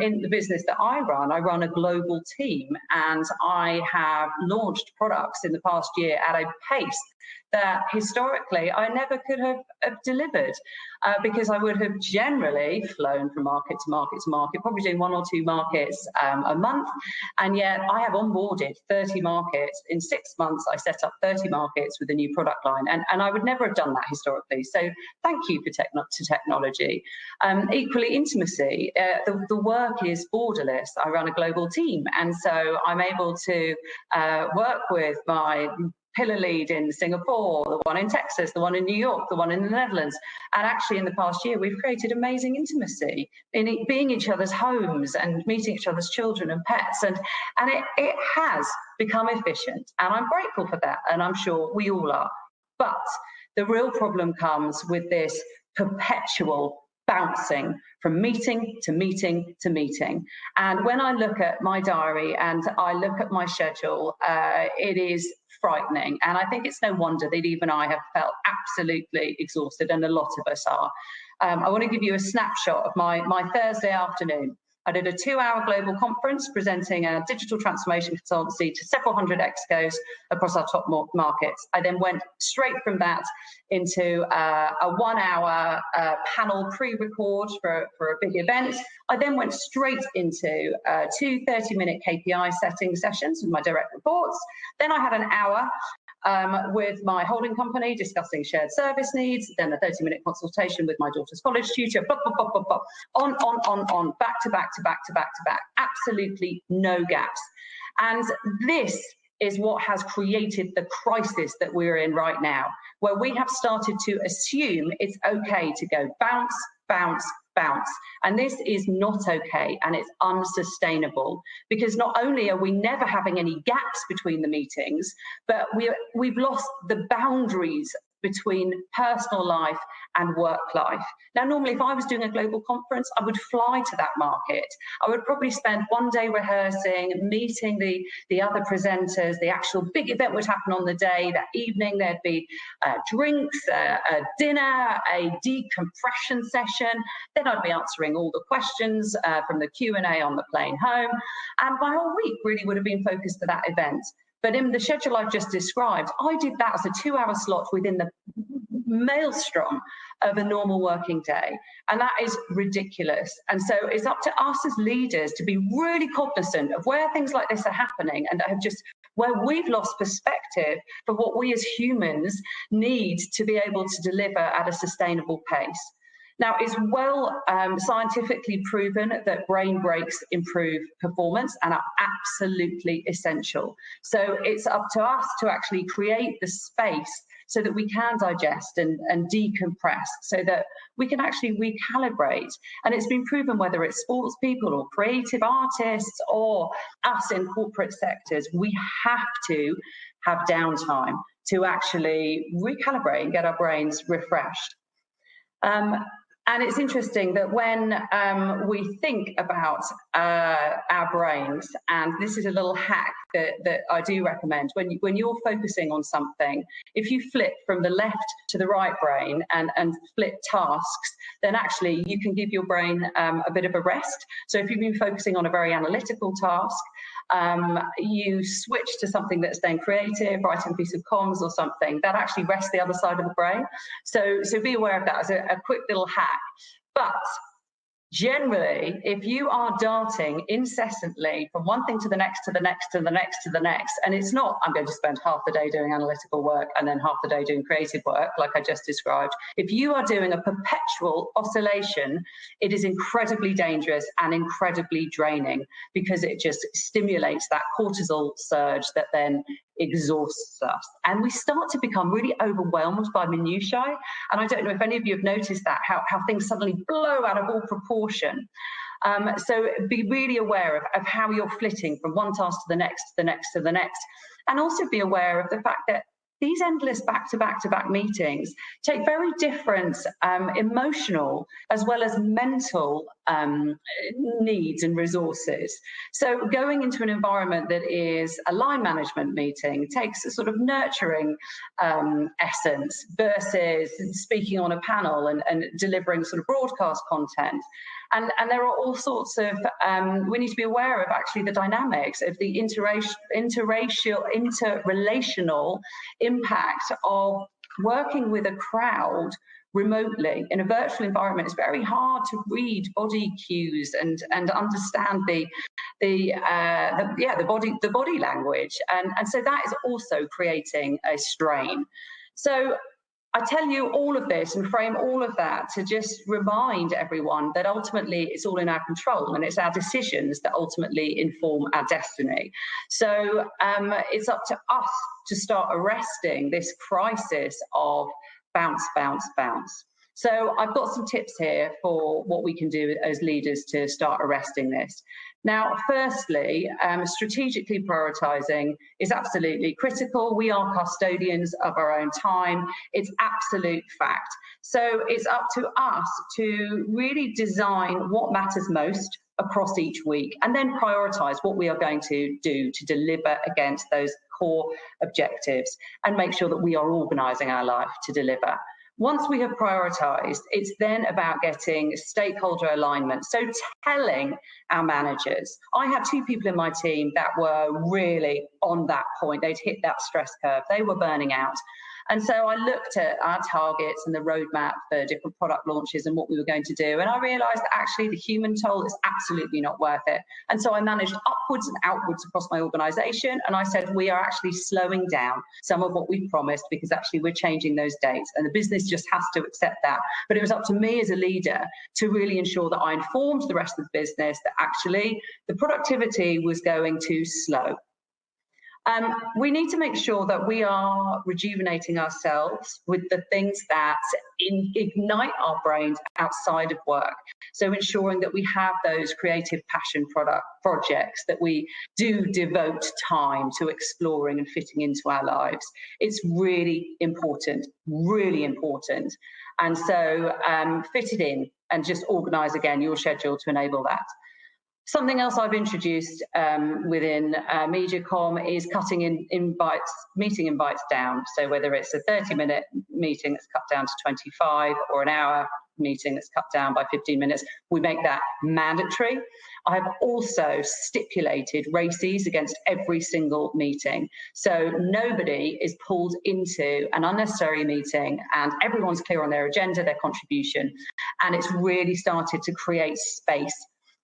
In the business that I run a global team, and I have launched products in the past year at a pace that historically I never could have delivered because I would have generally flown from market to market to market, probably doing 1 or 2 markets a month. And yet I have onboarded 30 markets. In 6 months, I set up 30 markets with a new product line. And I would never have done that historically. So thank you to technology. Equally, intimacy. The work is borderless. I run a global team. And so I'm able to work with my pillar lead in Singapore, the one in Texas, the one in New York, the one in the Netherlands. And actually in the past year, we've created amazing intimacy in being each other's homes and meeting each other's children and pets. And it has become efficient. And I'm grateful for that. And I'm sure we all are. But the real problem comes with this perpetual bouncing from meeting to meeting to meeting. And when I look at my diary and I look at my schedule, it is frightening. And I think it's no wonder that even I have felt absolutely exhausted, and a lot of us are. I want to give you a snapshot of my Thursday afternoon. I did a 2-hour global conference presenting a digital transformation consultancy to several hundred excos across our top markets. I then went straight from that into a 1-hour panel pre-record for a big event. I then went straight into 2 30-minute KPI setting sessions with my direct reports. Then I had an hour with my holding company discussing shared service needs, then a 30-minute consultation with my daughter's college tutor, blah, blah, blah, blah, blah, on, back to back to back to back to back, absolutely no gaps. And this is what has created the crisis that we're in right now, where we have started to assume it's okay to go bounce, bounce, bounce. And this is not okay, and it's unsustainable, because not only are we never having any gaps between the meetings, but we've lost the boundaries between personal life and work life. Now, normally, if I was doing a global conference, I would fly to that market. I would probably spend one day rehearsing, meeting the other presenters. The actual big event would happen on the day. That evening, there'd be drinks, a dinner, a decompression session. Then I'd be answering all the questions from the Q&A on the plane home. And my whole week really would have been focused for that event. But in the schedule I've just described, I did that as a 2-hour slot within the maelstrom of a normal working day. And that is ridiculous. And so it's up to us as leaders to be really cognizant of where things like this are happening and where we've lost perspective for what we as humans need to be able to deliver at a sustainable pace. Now, it's well scientifically proven that brain breaks improve performance and are absolutely essential. So it's up to us to actually create the space so that we can digest and decompress, so that we can actually recalibrate. And it's been proven, whether it's sports people or creative artists or us in corporate sectors, we have to have downtime to actually recalibrate and get our brains refreshed. And it's interesting that when we think about our brains, and this is a little hack that I do recommend, when you're focusing on something, if you flip from the left to the right brain and flip tasks, then actually you can give your brain a bit of a rest. So if you've been focusing on a very analytical task, you switch to something that's then creative, writing a piece of comms or something, that actually rests the other side of the brain. So be aware of that as a quick little hack. But generally, if you are darting incessantly from one thing to the next, to the next, to the next, to the next, and it's not, I'm going to spend half the day doing analytical work and then half the day doing creative work, like I just described. If you are doing a perpetual oscillation, it is incredibly dangerous and incredibly draining, because it just stimulates that cortisol surge that then exhausts us. And we start to become really overwhelmed by minutiae. And I don't know if any of you have noticed that, how things suddenly blow out of all proportion. So be really aware of how you're flitting from one task to the next, to the next, to the next. And also be aware of the fact that these endless back-to-back-to-back meetings take very different emotional as well as mental needs and resources. So going into an environment that is a line management meeting takes a sort of nurturing essence versus speaking on a panel and delivering sort of broadcast content. And there are all sorts of, we need to be aware of actually the dynamics of the interrelational impact of working with a crowd remotely in a virtual environment. It's very hard to read body cues and understand the body language, and so that is also creating a strain. So I tell you all of this and frame all of that to just remind everyone that ultimately it's all in our control, and it's our decisions that ultimately inform our destiny. So it's up to us to start arresting this crisis of bounce, bounce, bounce. So I've got some tips here for what we can do as leaders to start arresting this. Now, firstly, strategically prioritising is absolutely critical. We are custodians of our own time. It's absolute fact. So it's up to us to really design what matters most across each week, and then prioritise what we are going to do to deliver against those core objectives, and make sure that we are organising our life to deliver. Once we have prioritised, it's then about getting stakeholder alignment. So telling our managers, I had 2 people in my team that were really on that point. They'd hit that stress curve. They were burning out. And so I looked at our targets and the roadmap for different product launches and what we were going to do. And I realised that actually the human toll is absolutely not worth it. And so I managed upwards and outwards across my organisation. And I said, we are actually slowing down some of what we promised, because actually we're changing those dates. And the business just has to accept that. But it was up to me as a leader to really ensure that I informed the rest of the business that actually the productivity was going too slow. We need to make sure that we are rejuvenating ourselves with the things that ignite our brains outside of work. So ensuring that we have those creative passion projects that we do devote time to exploring and fitting into our lives. It's really important, really important. And so fit it in and just organise again your schedule to enable that. Something else I've introduced within MediaCom is cutting meeting invites down. So whether it's a 30-minute meeting that's cut down to 25 or an hour, meeting that's cut down by 15 minutes. We make that mandatory. I have also stipulated races against every single meeting. So nobody is pulled into an unnecessary meeting and everyone's clear on their agenda, their contribution. And it's really started to create space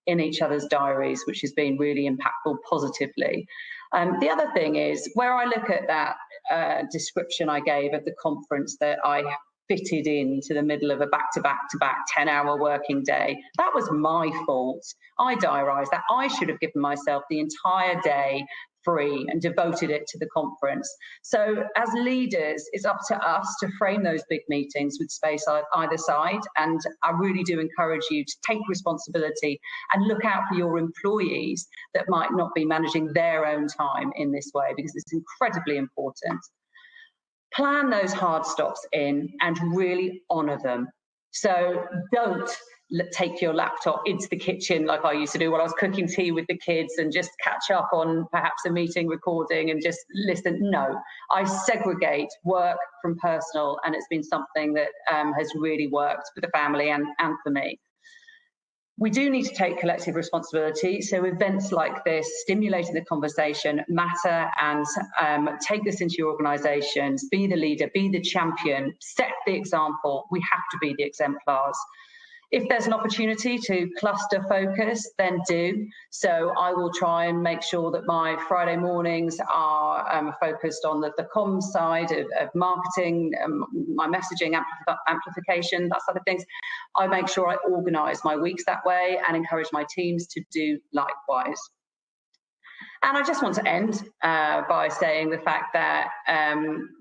in each other's diaries, which has been really impactful positively. The other thing is, where I look at that description I gave of the conference that I fitted into the middle of a back-to-back 10-hour working day, that was my fault. I diarised that. I should have given myself the entire day free and devoted it to the conference. So as leaders, it's up to us to frame those big meetings with space either side. And I really do encourage you to take responsibility and look out for your employees that might not be managing their own time in this way, because it's incredibly important. Plan those hard stops in and really honour them. So don't take your laptop into the kitchen like I used to do when I was cooking tea with the kids and just catch up on perhaps a meeting recording and just listen. No, I segregate work from personal, and it's been something that has really worked for the family and for me. We do need to take collective responsibility. So events like this, stimulating the conversation, matter, and take this into your organisations. Be the leader, be the champion, set the example. We have to be the exemplars. If there's an opportunity to cluster focus, then do. So I will try and make sure that my Friday mornings are focused on the comms side of marketing, my messaging amplification, that sort of things. I make sure I organise my weeks that way and encourage my teams to do likewise. And I just want to end by saying the fact that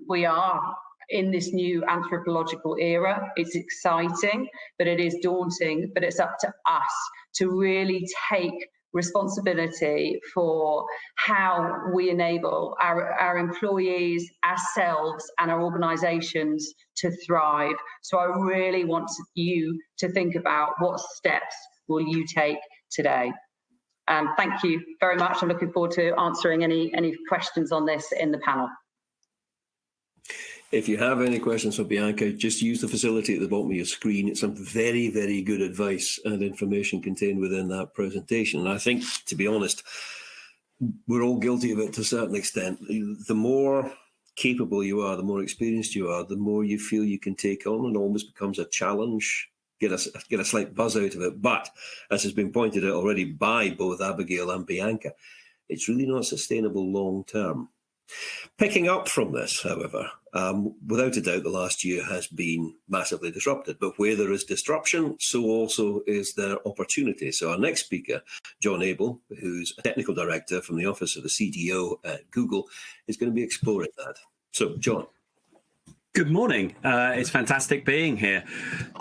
we are in this new anthropological era. It's exciting, but it is daunting, but it's up to us to really take responsibility for how we enable our employees, ourselves, and our organisations to thrive. So I really want you to think about what steps will you take today. And thank you very much. I'm looking forward to answering any questions on this in the panel. If you have any questions for Bianca, just use the facility at the bottom of your screen. It's some very, very good advice and information contained within that presentation. And I think, to be honest, we're all guilty of it to a certain extent. The more capable you are, the more experienced you are, the more you feel you can take on, and almost becomes a challenge, get a slight buzz out of it. But, as has been pointed out already by both Abigail and Bianca, it's really not sustainable long term. Picking up from this, however, without a doubt, the last year has been massively disrupted. But where there is disruption, so also is there opportunity. So our next speaker, John Abel, who's a technical director from the office of the CTO at Google, is going to be exploring that. So, John. Good morning. It's fantastic being here.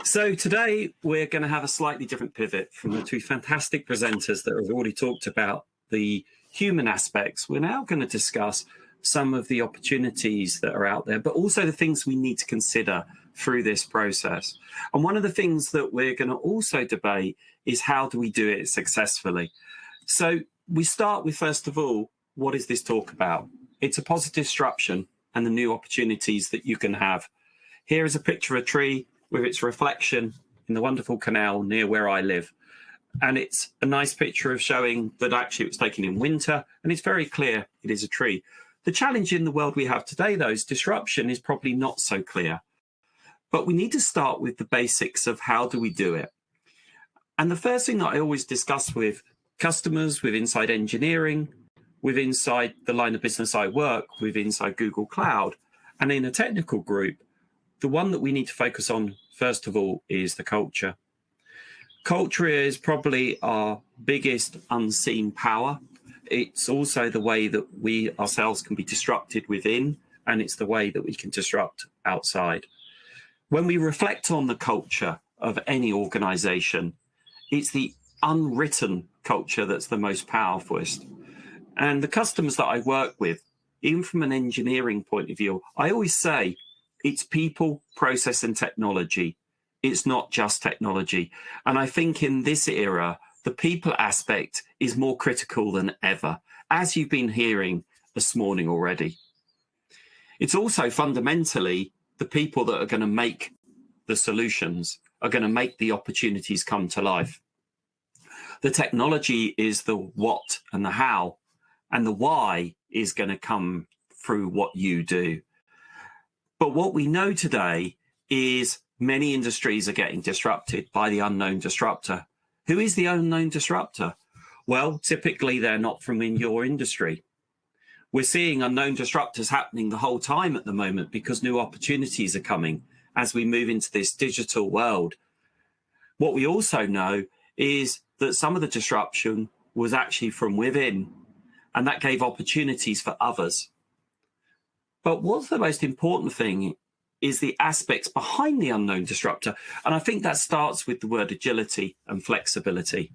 So today we're going to have a slightly different pivot from the two fantastic presenters that have already talked about the human aspects. We're now going to discuss some of the opportunities that are out there, but also the things we need to consider through this process. And one of the things that we're going to also debate is how do we do it successfully? So we start with, first of all, what is this talk about? It's a positive disruption and the new opportunities that you can have. Here is a picture of a tree with its reflection in the wonderful canal near where I live. And it's a nice picture of showing that actually it was taken in winter, and it's very clear it is a tree. The challenge in the world we have today, though, is disruption is probably not so clear. But we need to start with the basics of how do we do it. And the first thing that I always discuss with customers, with inside engineering, with inside the line of business I work, with inside Google Cloud, and in a technical group, the one that we need to focus on, first of all, is the culture. Culture is probably our biggest unseen power. It's also the way that we ourselves can be disrupted within, and it's the way that we can disrupt outside. When we reflect on the culture of any organization, it's the unwritten culture that's the most powerfulest. And the customers that I work with, even from an engineering point of view, I always say it's people, process, and technology. It's not just technology. And I think in this era, the people aspect is more critical than ever, as you've been hearing this morning already. It's also fundamentally the people that are going to make the solutions. are going to make the opportunities come to life. The technology is the what and the how, and the why is going to come through what you do. But what we know today is many industries are getting disrupted by the unknown disruptor. Who is the unknown disruptor? Well, typically they're not from in your industry. We're seeing unknown disruptors happening the whole time at the moment because new opportunities are coming as we move into this digital world. What we also know is that some of the disruption was actually from within, and that gave opportunities for others. But what's the most important thing is the aspects behind the unknown disruptor. And I think that starts with the word agility and flexibility.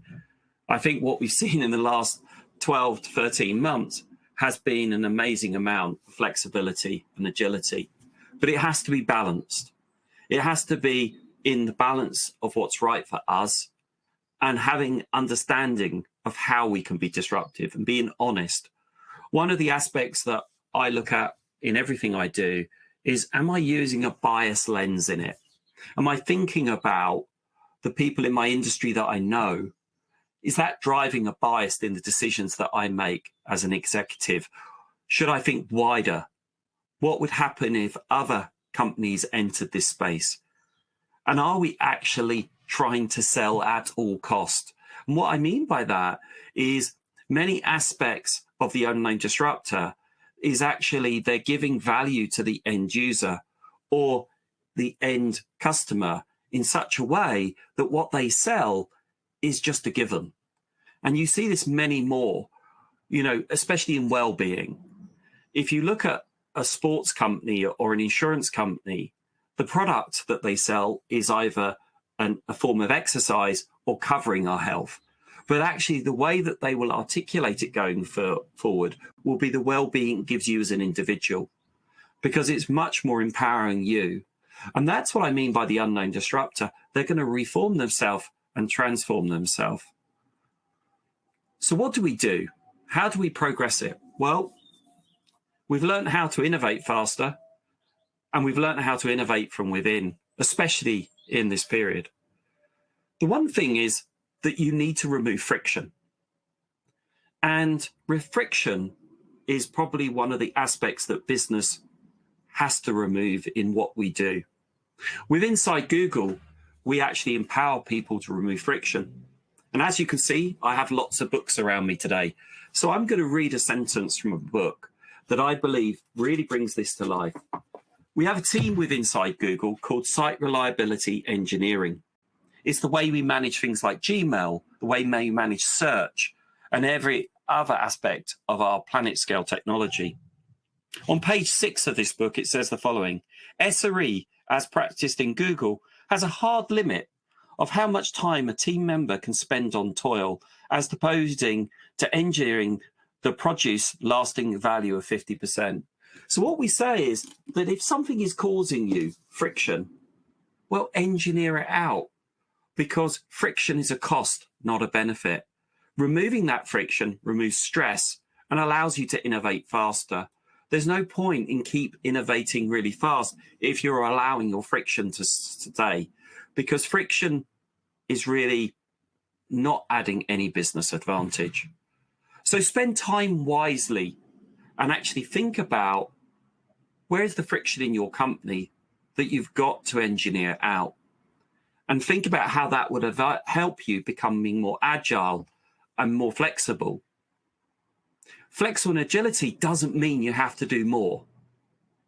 I think what we've seen in the last 12 to 13 months has been an amazing amount of flexibility and agility, but it has to be balanced. It has to be in the balance of what's right for us and having understanding of how we can be disruptive and being honest. One of the aspects that I look at in everything I do is, am I using a bias lens in it? Am I thinking about the people in my industry that I know? Is that driving a bias in the decisions that I make as an executive? Should I think wider? What would happen if other companies entered this space? And are we actually trying to sell at all cost? And what I mean by that is many aspects of the unknown disruptor is actually they're giving value to the end user or the end customer in such a way that what they sell is just a given. And you see this many more, you know, especially in well-being. If you look at a sports company or an insurance company, the product that they sell is either a form of exercise or covering our health. But actually the way that they will articulate it going forward will be the well-being it gives you as an individual, because it's much more empowering you. And that's what I mean by the unknown disruptor. They're going to reform themselves and transform themselves. So what do we do? How do we progress it? Well, we've learned how to innovate faster, and we've learned how to innovate from within, especially in this period. The one thing is that you need to remove friction. And friction is probably one of the aspects that business has to remove in what we do. With Inside Google, we actually empower people to remove friction. And as you can see, I have lots of books around me today. So I'm going to read a sentence from a book that I believe really brings this to life. We have a team with Inside Google called Site Reliability Engineering. It's the way we manage things like Gmail, the way we manage search, and every other aspect of our planet scale technology. On page 6 of this book, it says the following: SRE, as practiced in Google, has a hard limit of how much time a team member can spend on toil, as opposed to engineering the produce lasting value of 50%. So what we say is that if something is causing you friction, well, engineer it out, because friction is a cost, not a benefit. Removing that friction removes stress and allows you to innovate faster. There's no point in keep innovating really fast if you're allowing your friction to stay, because friction is really not adding any business advantage. So spend time wisely and actually think about, where is the friction in your company that you've got to engineer out? And think about how that would help you becoming more agile and more flexible. Flexible and agility doesn't mean you have to do more.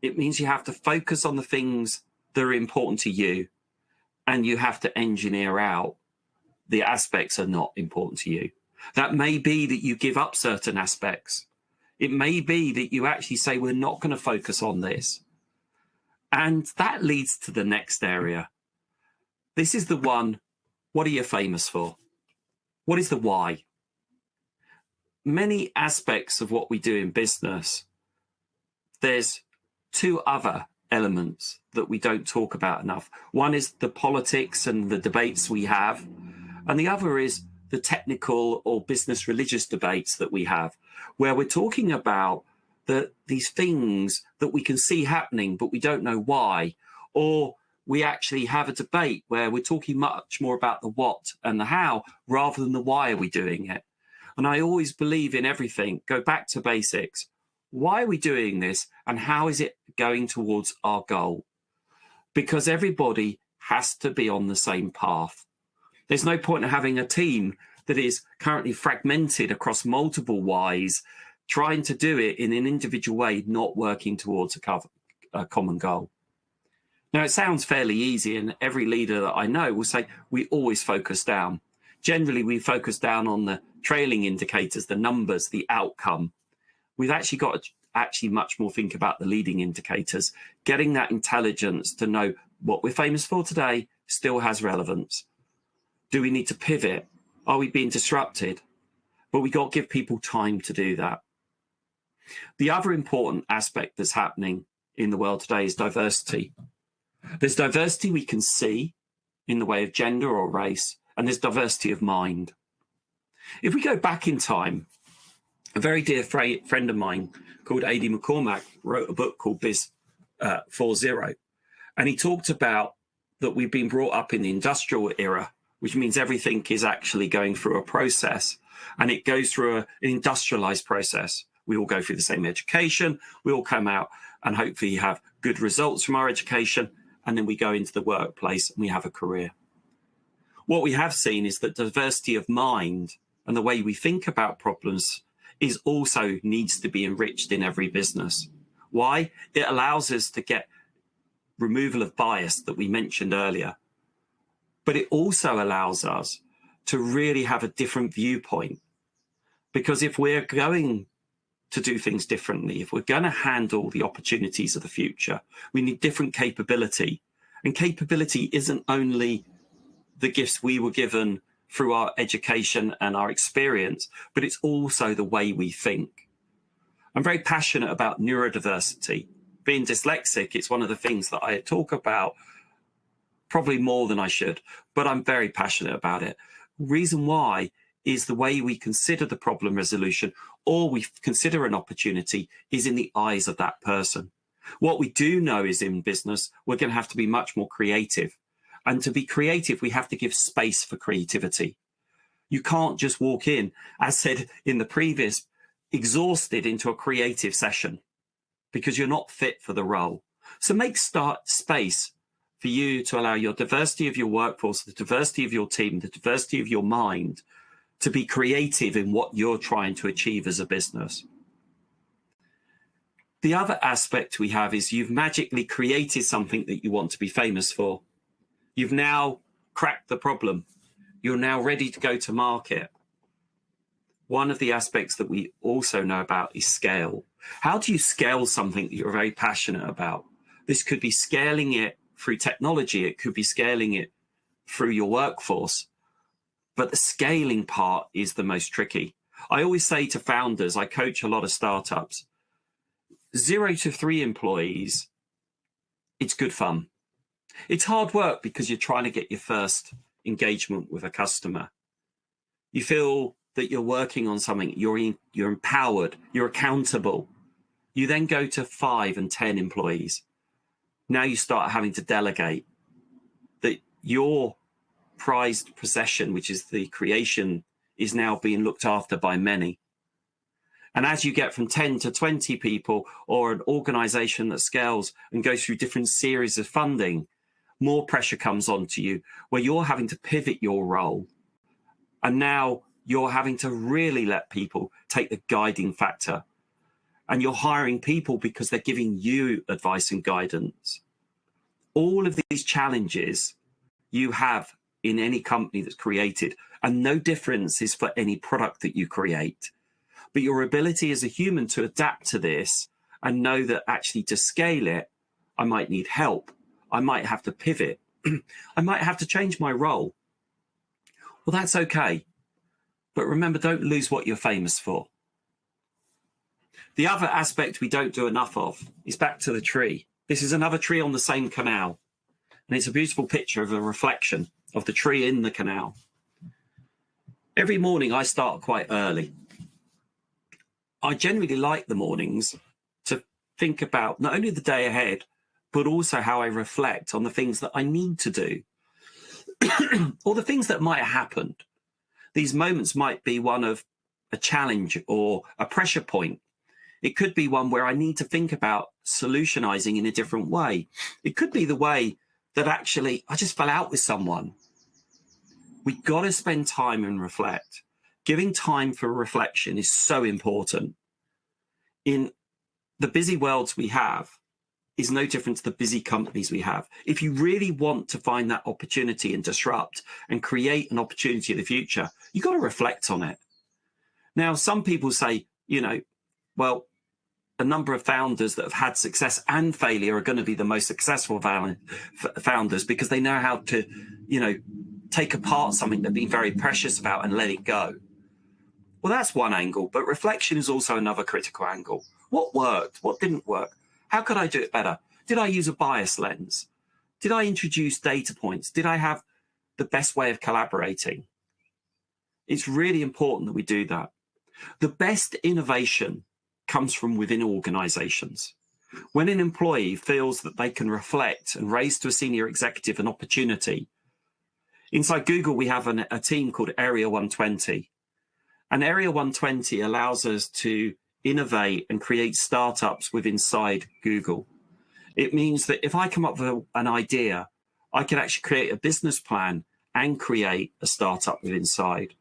It means you have to focus on the things that are important to you, and you have to engineer out the aspects that are not important to you. That may be that you give up certain aspects. It may be that you actually say, we're not going to focus on this. And that leads to the next area. This is the one, what are you famous for? What is the why? Many aspects of what we do in business, there's two other elements that we don't talk about enough. One is the politics and the debates we have, and the other is the technical or business religious debates that we have, where we're talking about these things that we can see happening, but we don't know why, or we actually have a debate where we're talking much more about the what and the how rather than the why are we doing it. And I always believe in everything, go back to basics. Why are we doing this and how is it going towards our goal? Because everybody has to be on the same path. There's no point in having a team that is currently fragmented across multiple whys, trying to do it in an individual way, not working towards a common goal. Now, it sounds fairly easy, and every leader that I know will say, we always focus down. Generally, we focus down on the trailing indicators, the numbers, the outcome. We've actually got to much more think about the leading indicators, getting that intelligence to know what we're famous for today still has relevance. Do we need to pivot? Are we being disrupted? But we got to give people time to do that. The other important aspect that's happening in the world today is diversity. There's diversity we can see in the way of gender or race, and there's diversity of mind. If we go back in time, a very dear friend of mine called A.D. McCormack wrote a book called Biz 4.0, and he talked about that we've been brought up in the industrial era, which means everything is actually going through a process, and it goes through an industrialized process. We all go through the same education, we all come out and hopefully have good results from our education, and then we go into the workplace and we have a career. What we have seen is that diversity of mind and the way we think about problems is also needs to be enriched in every business. Why? It allows us to get removal of bias that we mentioned earlier, but it also allows us to really have a different viewpoint. Because if we're going to do things differently, if we're going to handle the opportunities of the future, we need different capability. And capability isn't only the gifts we were given through our education and our experience, but it's also the way we think. I'm very passionate about neurodiversity. Being dyslexic, it's one of the things that I talk about probably more than I should, but I'm very passionate about it. Reason why is the way we consider the problem resolution, or we consider an opportunity, is in the eyes of that person. What we do know is in business, we're going to have to be much more creative. And to be creative, we have to give space for creativity. You can't just walk in, as said in the previous, exhausted into a creative session because you're not fit for the role. So make space for you to allow your diversity of your workforce, the diversity of your team, the diversity of your mind to be creative in what you're trying to achieve as a business. The other aspect we have is you've magically created something that you want to be famous for. You've now cracked the problem. You're now ready to go to market. One of the aspects that we also know about is scale. How do you scale something that you're very passionate about? This could be scaling it through technology. It could be scaling it through your workforce. But the scaling part is the most tricky. I always say to founders, I coach a lot of startups, 0 to 3 employees, it's good fun. It's hard work because you're trying to get your first engagement with a customer. You feel that you're working on something, you're empowered, you're accountable. You then go to 5 and 10 employees. Now you start having to delegate. That your prized possession, which is the creation, is now being looked after by many. And as you get from 10 to 20 people, or an organization that scales and goes through different series of funding, more pressure comes onto you where you're having to pivot your role. And now you're having to really let people take the guiding factor. And you're hiring people because they're giving you advice and guidance. All of these challenges you have in any company that's created, and no difference is for any product that you create. But your ability as a human to adapt to this and know that actually to scale it, I might need help. I might have to pivot. I might have to change my role. Well, that's okay. But remember, don't lose what you're famous for. The other aspect we don't do enough of is back to the tree. This is another tree on the same canal. And it's a beautiful picture of a reflection of the tree in the canal. Every morning I start quite early. I generally like the mornings to think about not only the day ahead, but also how I reflect on the things that I need to do or the things that might have happened. These moments might be one of a challenge or a pressure point. It could be one where I need to think about solutionizing in a different way. It could be the way that actually I just fell out with someone. We got to spend time and reflect. Giving time for reflection is so important. In the busy worlds we have is no different to the busy companies we have. If you really want to find that opportunity and disrupt and create an opportunity in the future, you've got to reflect on it. Now, some people say, you know, well, a number of founders that have had success and failure are going to be the most successful founders because they know how to, you know, take apart something they've been very precious about and let it go. Well, that's one angle, but reflection is also another critical angle. What worked? What didn't work? How could I do it better? Did I use a bias lens? Did I introduce data points? Did I have the best way of collaborating? It's really important that we do that. The best innovation comes from within organizations. When an employee feels that they can reflect and raise to a senior executive an opportunity, inside Google, we have a team called Area 120. And Area 120 allows us to innovate and create startups within inside Google. It means that if I come up with an idea, I can actually create a business plan and create a startup within inside.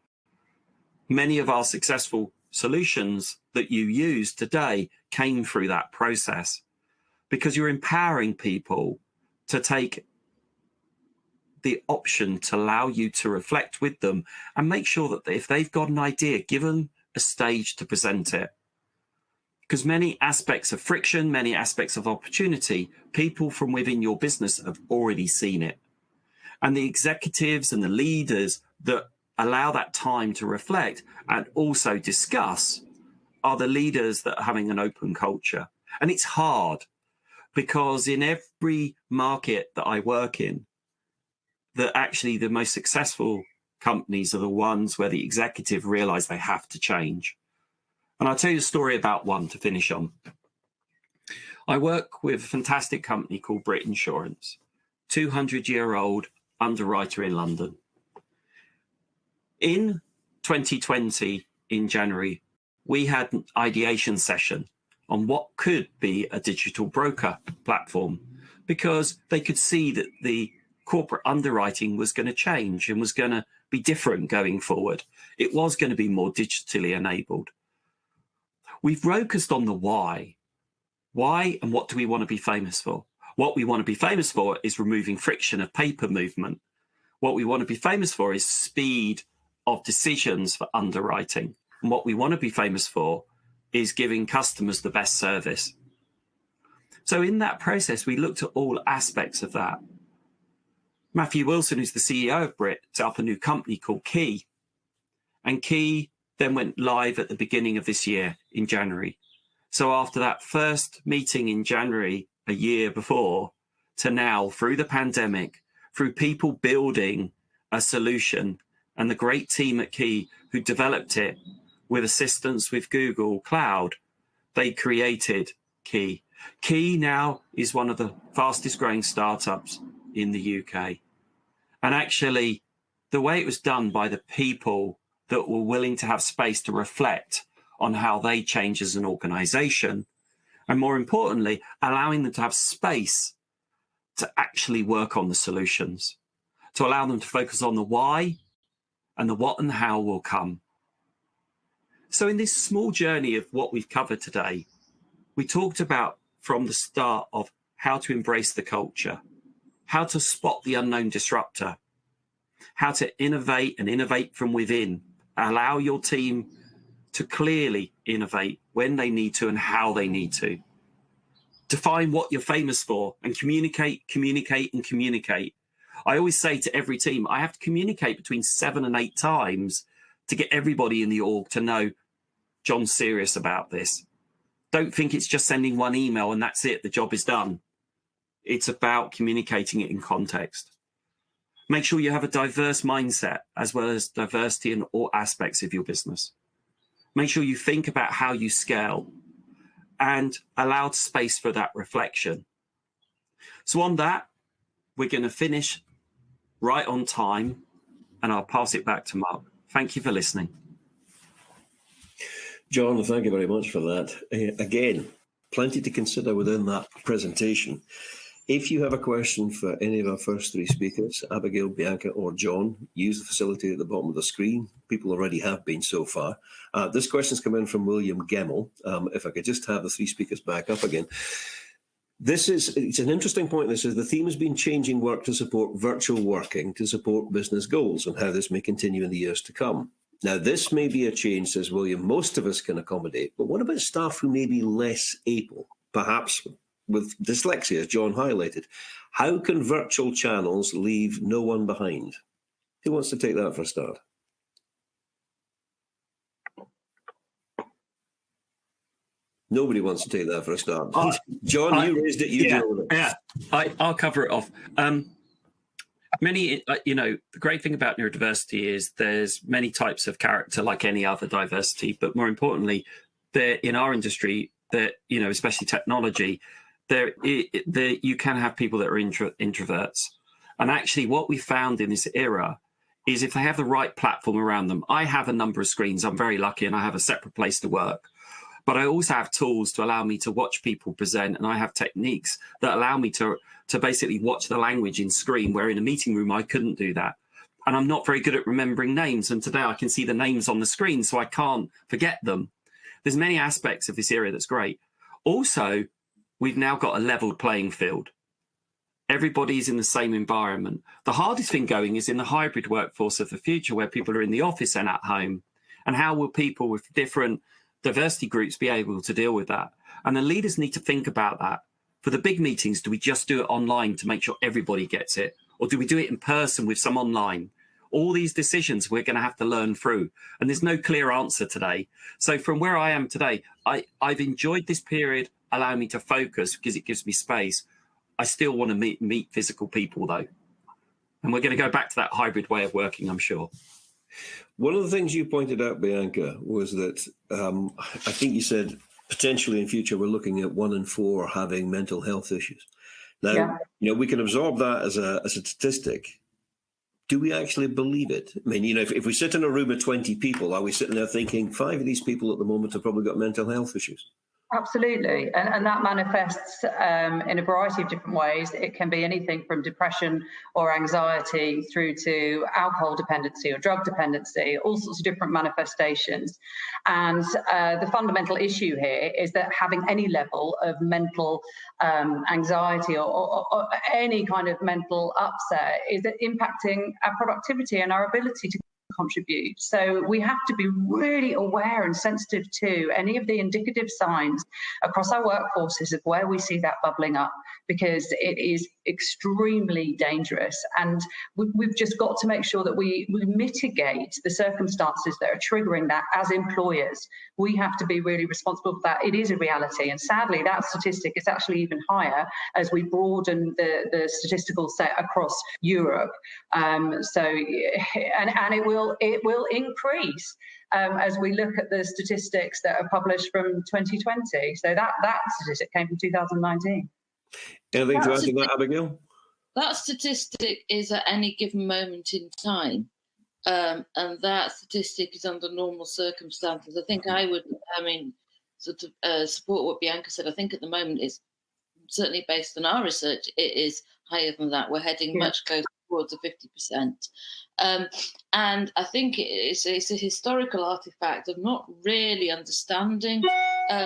Many of our successful solutions that you use today came through that process because you're empowering people to take the option to allow you to reflect with them and make sure that if they've got an idea, give them a stage to present it. Because many aspects of friction, many aspects of opportunity, people from within your business have already seen it. And the executives and the leaders that allow that time to reflect and also discuss are the leaders that are having an open culture. And it's hard because in every market that I work in, that actually the most successful companies are the ones where the executive realize they have to change. And I'll tell you a story about one to finish on. I work with a fantastic company called Brit Insurance, 200-year-old underwriter in London. In 2020, in January, we had an ideation session on what could be a digital broker platform because they could see that the corporate underwriting was going to change and was going to be different going forward. It was going to be more digitally enabled. We've focused on the why. Why and what do we want to be famous for? What we want to be famous for is removing friction of paper movement. What we want to be famous for is speed of decisions for underwriting. And what we want to be famous for is giving customers the best service. So in that process, we looked at all aspects of that. Matthew Wilson, who's the CEO of Brit, set up a new company called Key. And Key then went live at the beginning of this year in January. So after that first meeting in January, a year before, to now, through the pandemic, through people building a solution and the great team at Key who developed it with assistance with Google Cloud, they created Key. Key now is one of the fastest growing startups in the UK. And actually, the way it was done by the people that were willing to have space to reflect on how they change as an organization, and more importantly, allowing them to have space to actually work on the solutions, to allow them to focus on the why, and the what and the how will come. So in this small journey of what we've covered today, we talked about from the start of how to embrace the culture, how to spot the unknown disruptor, how to innovate and innovate from within, allow your team to clearly innovate when they need to and how they need to. Define what you're famous for and communicate, communicate, and communicate. I always say to every team, I have to communicate between 7 and 8 times to get everybody in the org to know John's serious about this. Don't think it's just sending one email and that's it, the job is done. It's about communicating it in context. Make sure you have a diverse mindset as well as diversity in all aspects of your business. Make sure you think about how you scale and allow space for that reflection. So on that, we're going to finish right on time, and I'll pass it back to Mark. Thank you for listening. John, thank you very much for that. Again, plenty to consider within that presentation. If you have a question for any of our first three speakers, Abigail, Bianca or John, use the facility at the bottom of the screen. People already have been so far. This question's come in from William Gemmell. If I could just have the three speakers back up again. It's an interesting point. This is the theme has been changing work to support virtual working to support business goals and how this may continue in the years to come. Now, this may be a change, says William, most of us can accommodate, but what about staff who may be less able, perhaps with dyslexia, as John highlighted? How can virtual channels leave no one behind? Who wants to take that for a start? Nobody wants to take that for a start. John, you raised it. You deal with it. Yeah, I'll cover it off. The great thing about neurodiversity is there's many types of character, like any other diversity. But more importantly, in our industry, especially technology, you can have people that are introverts. And actually, what we found in this era is if they have the right platform around them. I have a number of screens. I'm very lucky, and I have a separate place to work. But I also have tools to allow me to watch people present, and I have techniques that allow me to basically watch the language in screen, where in a meeting room I couldn't do that. And I'm not very good at remembering names, and today I can see the names on the screen, so I can't forget them. There's many aspects of this area that's great. Also, we've now got a level playing field. Everybody's in the same environment. The hardest thing going is in the hybrid workforce of the future, where people are in the office and at home. And how will people with different diversity groups be able to deal with that? And the leaders need to think about that. For the big meetings, do we just do it online to make sure everybody gets it? Or do we do it in person with some online? All these decisions we're going to have to learn through. And there's no clear answer today. So from where I am today, I've enjoyed this period, allowing me to focus because it gives me space. I still want to meet physical people, though. And we're going to go back to that hybrid way of working, I'm sure. One of the things you pointed out, Bianca, was that I think you said potentially in future we're looking at 1 in 4 having mental health issues. Now, we can absorb that as a statistic. Do we actually believe it? I mean, if we sit in a room of 20 people, are we sitting there thinking 5 of these people at the moment have probably got mental health issues? Absolutely, and that manifests in a variety of different ways. It can be anything from depression or anxiety through to alcohol dependency or drug dependency, all sorts of different manifestations. And the fundamental issue here is that having any level of mental anxiety or any kind of mental upset is impacting our productivity and our ability to contribute. So we have to be really aware and sensitive to any of the indicative signs across our workforces of where we see that bubbling up, because it is extremely dangerous. And we've just got to make sure that we mitigate the circumstances that are triggering that as employers. We have to be really responsible for that. It is a reality. And sadly, that statistic is actually even higher as we broaden the statistical set across Europe. And it will increase as we look at the statistics that are published from 2020. So that statistic came from 2019. Anything to add to that, Abigail? That statistic is at any given moment in time. And that statistic is under normal circumstances. I think support what Bianca said. I think at the moment it's certainly based on our research, it is higher than that. We're heading much closer towards the 50%. And I think it's a historical artifact of not really understanding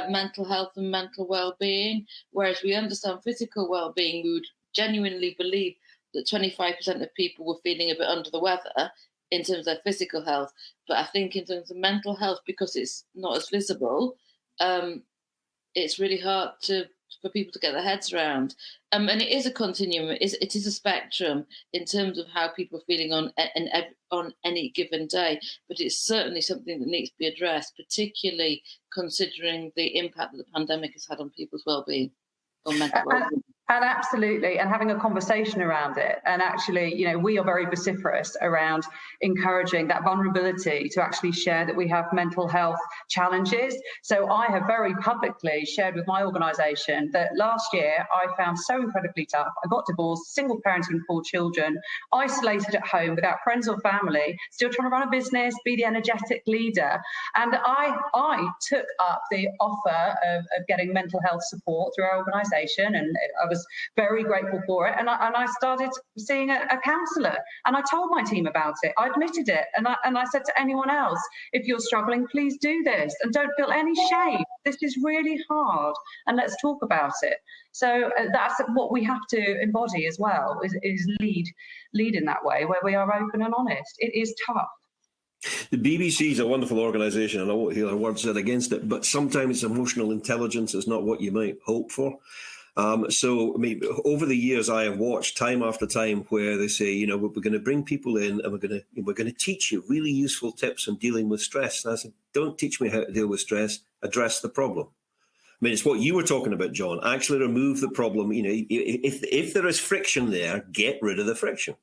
mental health and mental well-being, whereas we understand physical well-being. We would genuinely believe that 25% of people were feeling a bit under the weather in terms of their physical health. But I think in terms of mental health, because it's not as visible, it's really hard for people to get their heads around. And it is a continuum. It is a spectrum in terms of how people are feeling on any given day. But it's certainly something that needs to be addressed, particularly considering the impact that the pandemic has had on people's well-being, on mental well-being. And absolutely, and having a conversation around it. And actually, you know, we are very vociferous around encouraging that vulnerability to actually share that we have mental health challenges. So I have very publicly shared with my organisation that last year I found so incredibly tough. I got divorced, single parenting 4 children, isolated at home without friends or family, still trying to run a business, be the energetic leader. And I took up the offer of getting mental health support through our organisation, and I was very grateful for it. And I started seeing a counsellor, and I told my team about it. I admitted it, and I said to anyone else, if you're struggling, please do this, and don't feel any shame. This is really hard, and let's talk about it. So that's what we have to embody as well, is lead in that way, where we are open and honest. It is tough. The BBC is a wonderful organisation, and I won't hear a word said against it, but sometimes emotional intelligence is not what you might hope for. So, I mean, over the years, I have watched time after time where they say, you know, we're going to bring people in and we're going to teach you really useful tips on dealing with stress. And I said, don't teach me how to deal with stress, address the problem. I mean, it's what you were talking about, John. Actually remove the problem. You know, if there is friction there, get rid of the friction.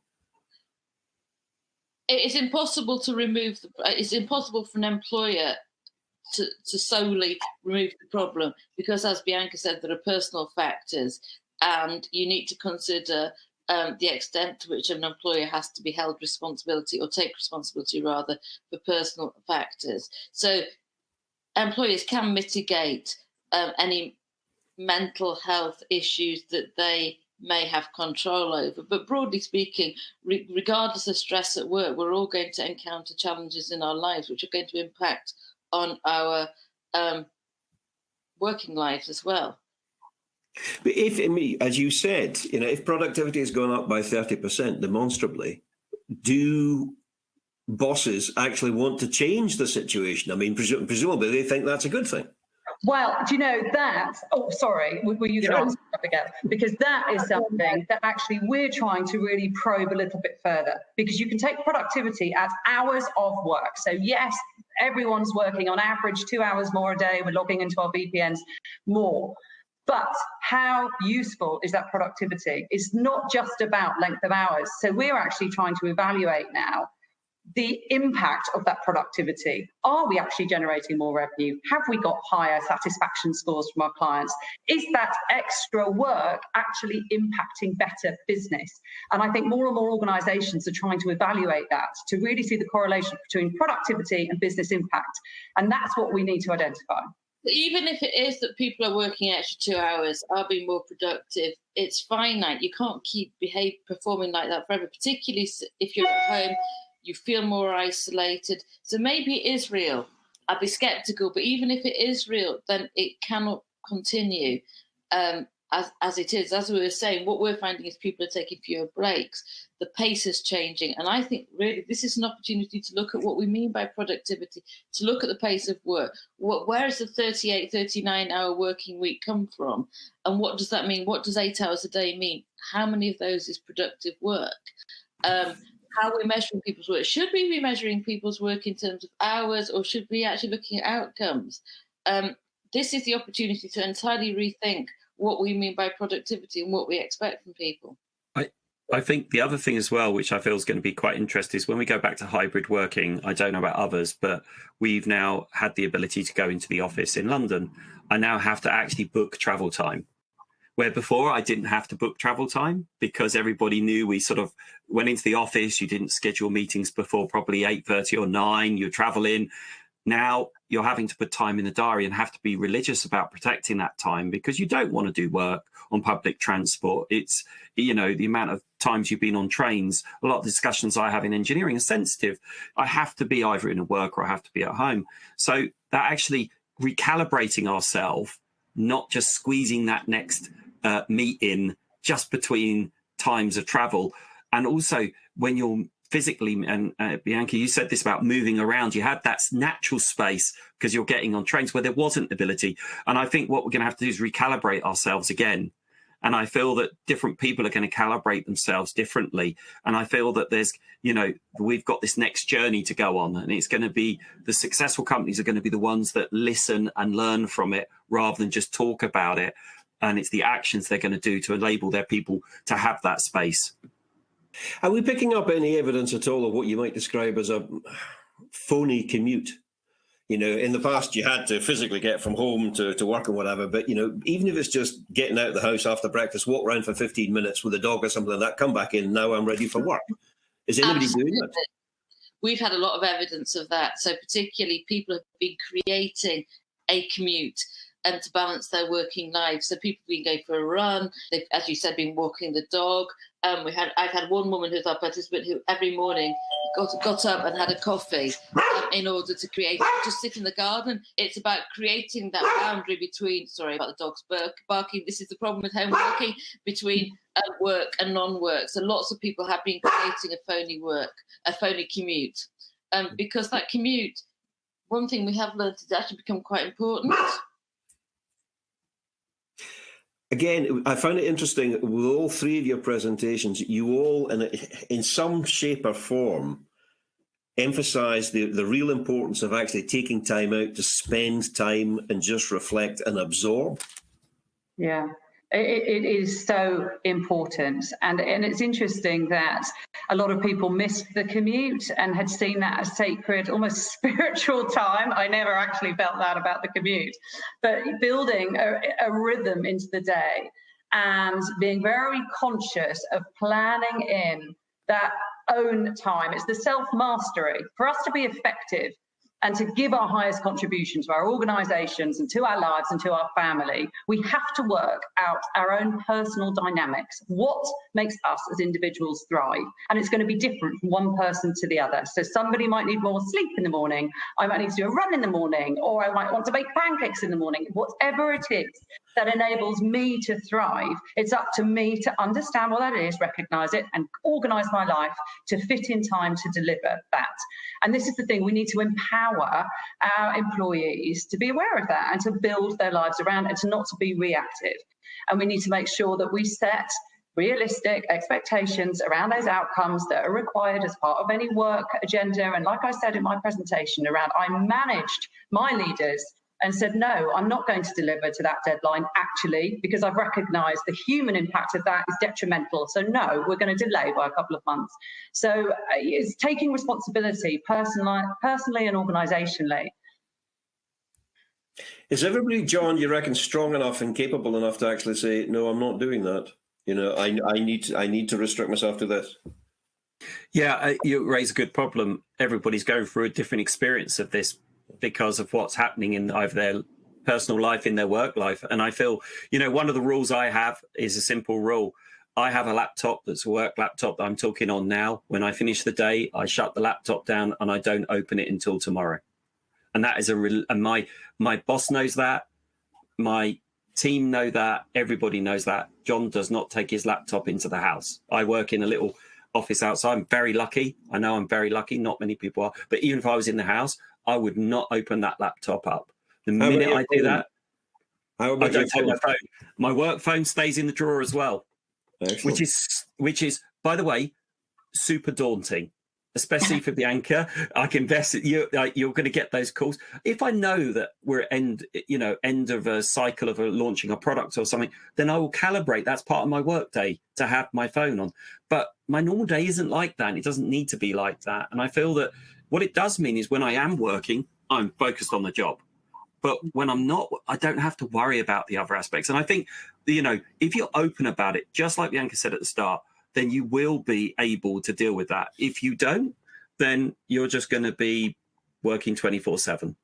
It's impossible to remove. It's impossible for an employer to solely remove the problem, because, as Bianca said, there are personal factors, and you need to consider the extent to which an employer has to be held responsibility, or take responsibility rather, for personal factors. So employers can mitigate any mental health issues that they may have control over. But broadly speaking, regardless of stress at work, we're all going to encounter challenges in our lives which are going to impact on our working lives as well. But if, as you said, you know, if productivity has gone up by 30% demonstrably, do bosses actually want to change the situation? I mean, presumably they think that's a good thing. Well, do you know that? Oh, sorry, were you going to answer, Abigail? Because that is something that actually we're trying to really probe a little bit further, because you can take productivity as hours of work. So yes, everyone's working on average 2 hours more a day. We're logging into our VPNs more. But how useful is that productivity? It's not just about length of hours. So we're actually trying to evaluate now the impact of that productivity. Are we actually generating more revenue? Have we got higher satisfaction scores from our clients? Is that extra work actually impacting better business? And I think more and more organisations are trying to evaluate that, to really see the correlation between productivity and business impact. And that's what we need to identify. Even if it is that people are working extra 2 hours, are being more productive, it's finite. You can't keep performing like that forever, particularly if you're at home. You feel more isolated. So maybe it is real. I'd be sceptical, but even if it is real, then it cannot continue as it is. As we were saying, what we're finding is people are taking fewer breaks. The pace is changing. And I think really this is an opportunity to look at what we mean by productivity, to look at the pace of work. Where does the 38, 39-hour working week come from? And what does that mean? What does 8 hours a day mean? How many of those is productive work? How we're measuring people's work. Should we be measuring people's work in terms of hours, or should we actually looking at outcomes? This is the opportunity to entirely rethink what we mean by productivity and what we expect from people. I think the other thing as well, which I feel is going to be quite interesting, is when we go back to hybrid working. I don't know about others, but we've now had the ability to go into the office in London. I now have to actually book travel time, where before I didn't have to book travel time because everybody knew we sort of went into the office. You didn't schedule meetings before probably 8:30 or 9. You travel in. Now you're having to put time in the diary and have to be religious about protecting that time, because you don't want to do work on public transport. It's, you know, the amount of times you've been on trains, a lot of discussions I have in engineering are sensitive. I have to be either in a work or I have to be at home. So that actually recalibrating ourselves, not just squeezing that next meet in just between times of travel. And also when you're physically, and Bianca, you said this about moving around, you had that natural space because you're getting on trains where there wasn't ability. And I think what we're going to have to do is recalibrate ourselves again. And I feel that different people are going to calibrate themselves differently. And I feel that there's, you know, we've got this next journey to go on, and it's going to be the successful companies are going to be the ones that listen and learn from it rather than just talk about it. and it's the actions they're going to do to enable their people to have that space. Are we picking up any evidence at all of what you might describe as a phony commute? You know, in the past, you had to physically get from home to work or whatever. But, you know, even if it's just getting out of the house after breakfast, walk around for 15 minutes with a dog or something like that, come back in, now I'm ready for work. Is anybody doing that? We've had a lot of evidence of that. So particularly people have been creating a commute to balance their working lives. So people have been going for a run. They've, as you said, been walking the dog. I've had one woman who's our participant who every morning got up and had a coffee in order to create, just sit in the garden. It's about creating that boundary between, sorry about the dogs barking, this is the problem with home working, between work and non-work. So lots of people have been creating a phony commute. Because that commute, one thing we have learned has actually become quite important. Again, I found it interesting with all three of your presentations, you all, in some shape or form, emphasise the real importance of actually taking time out to spend time and just reflect and absorb. Yeah, it is so important. And it's interesting that a lot of people missed the commute and had seen that as sacred, almost spiritual time. I never actually felt that about the commute. But building a rhythm into the day and being very conscious of planning in that own time. It's the self-mastery. For us to be effective and to give our highest contribution to our organisations and to our lives and to our family, we have to work out our own personal dynamics. What makes us as individuals thrive? And it's going to be different from one person to the other. So somebody might need more sleep in the morning. I might need to do a run in the morning, or I might want to make pancakes in the morning. Whatever it is that enables me to thrive, it's up to me to understand what that is, recognise it, and organise my life to fit in time to deliver that. And this is the thing, we need to empower our employees to be aware of that and to build their lives around and to not to be reactive. And we need to make sure that we set realistic expectations around those outcomes that are required as part of any work agenda. And like I said in my presentation I managed my leaders and said, no, I'm not going to deliver to that deadline, actually, because I've recognised the human impact of that is detrimental. So no, we're going to delay by a couple of months. So it's taking responsibility personally and organisationally. Is everybody, John, you reckon, strong enough and capable enough to actually say, no, I'm not doing that? You know, I need to restrict myself to this. Yeah, you raise a good problem. Everybody's going through a different experience of this because of what's happening in either their personal life, in their work life. And I feel, you know, one of the rules I have is a simple rule. I have a laptop that's a work laptop that I'm talking on now. When I finish the day, I shut the laptop down and I don't open it until tomorrow. And that is and my boss knows that. My team know that. Everybody knows that. John does not take his laptop into the house. I work in a little office outside. I'm very lucky. I know I'm very lucky. Not many people are. But even if I was in the house, I would not open that laptop up. The minute I do that, I don't take my phone. My work phone stays in the drawer as well. Excellent. Which is, by the way, super daunting, especially for Bianca. I can guess you're going to get those calls. If I know that we're at end of a cycle of launching a product or something, then I will calibrate. That's part of my work day to have my phone on. But my normal day isn't like that. And it doesn't need to be like that. And I feel that what it does mean is when I am working, I'm focused on the job. But when I'm not, I don't have to worry about the other aspects. And I think, you know, if you're open about it, just like Bianca said at the start, then you will be able to deal with that. If you don't, then you're just going to be working 24/7.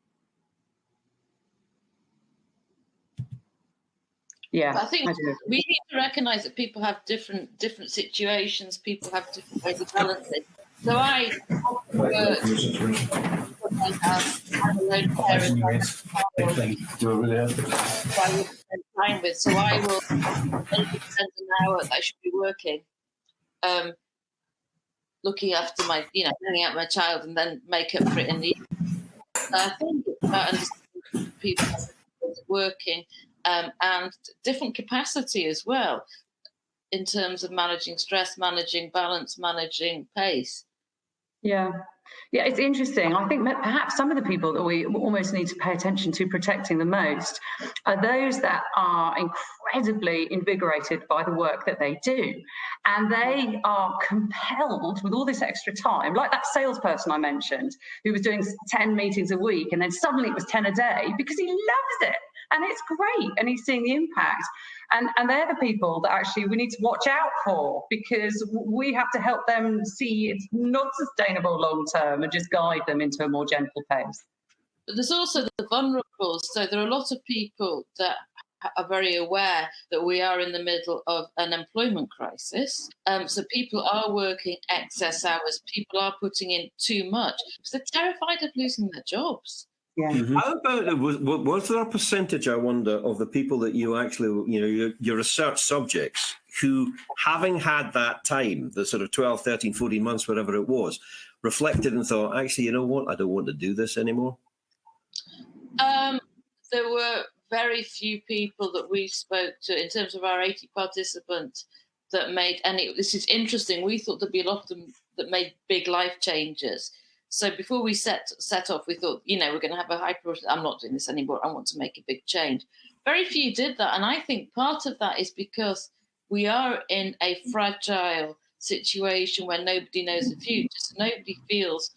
Yeah, I think we need to recognise that people have different situations. People have different ways of balancing. So I work. I have a load of parents time with, so I will maybe spend an hour that I should be working, looking after my, bringing out my child, and then make up for it in the evening. I think it's about understanding people working and different capacity as well in terms of managing stress, managing balance, managing pace. Yeah, it's interesting. I think perhaps some of the people that we almost need to pay attention to protecting the most are those that are incredibly invigorated by the work that they do. And they are compelled with all this extra time, like that salesperson I mentioned, who was doing 10 meetings a week, and then suddenly it was 10 a day because he loves it. And it's great, and he's seeing the impact. And they're the people that actually we need to watch out for, because we have to help them see it's not sustainable long term and just guide them into a more gentle pace. But there's also the vulnerables. So there are a lot of people that are very aware that we are in the middle of an employment crisis. So people are working excess hours. People are putting in too much because they're terrified of losing their jobs. Yeah. How about, was there a percentage, I wonder, of the people that you actually, your research subjects who, having had that time, the sort of 12, 13, 14 months, whatever it was, reflected and thought, actually, you know what, I don't want to do this anymore? There were very few people that we spoke to in terms of our 80 participants that made, and this is interesting, we thought there'd be a lot of them that made big life changes. So before we set off, we thought, we're going to have a high priority. I'm not doing this anymore. I want to make a big change. Very few did that. And I think part of that is because we are in a fragile situation where nobody knows the future. So nobody feels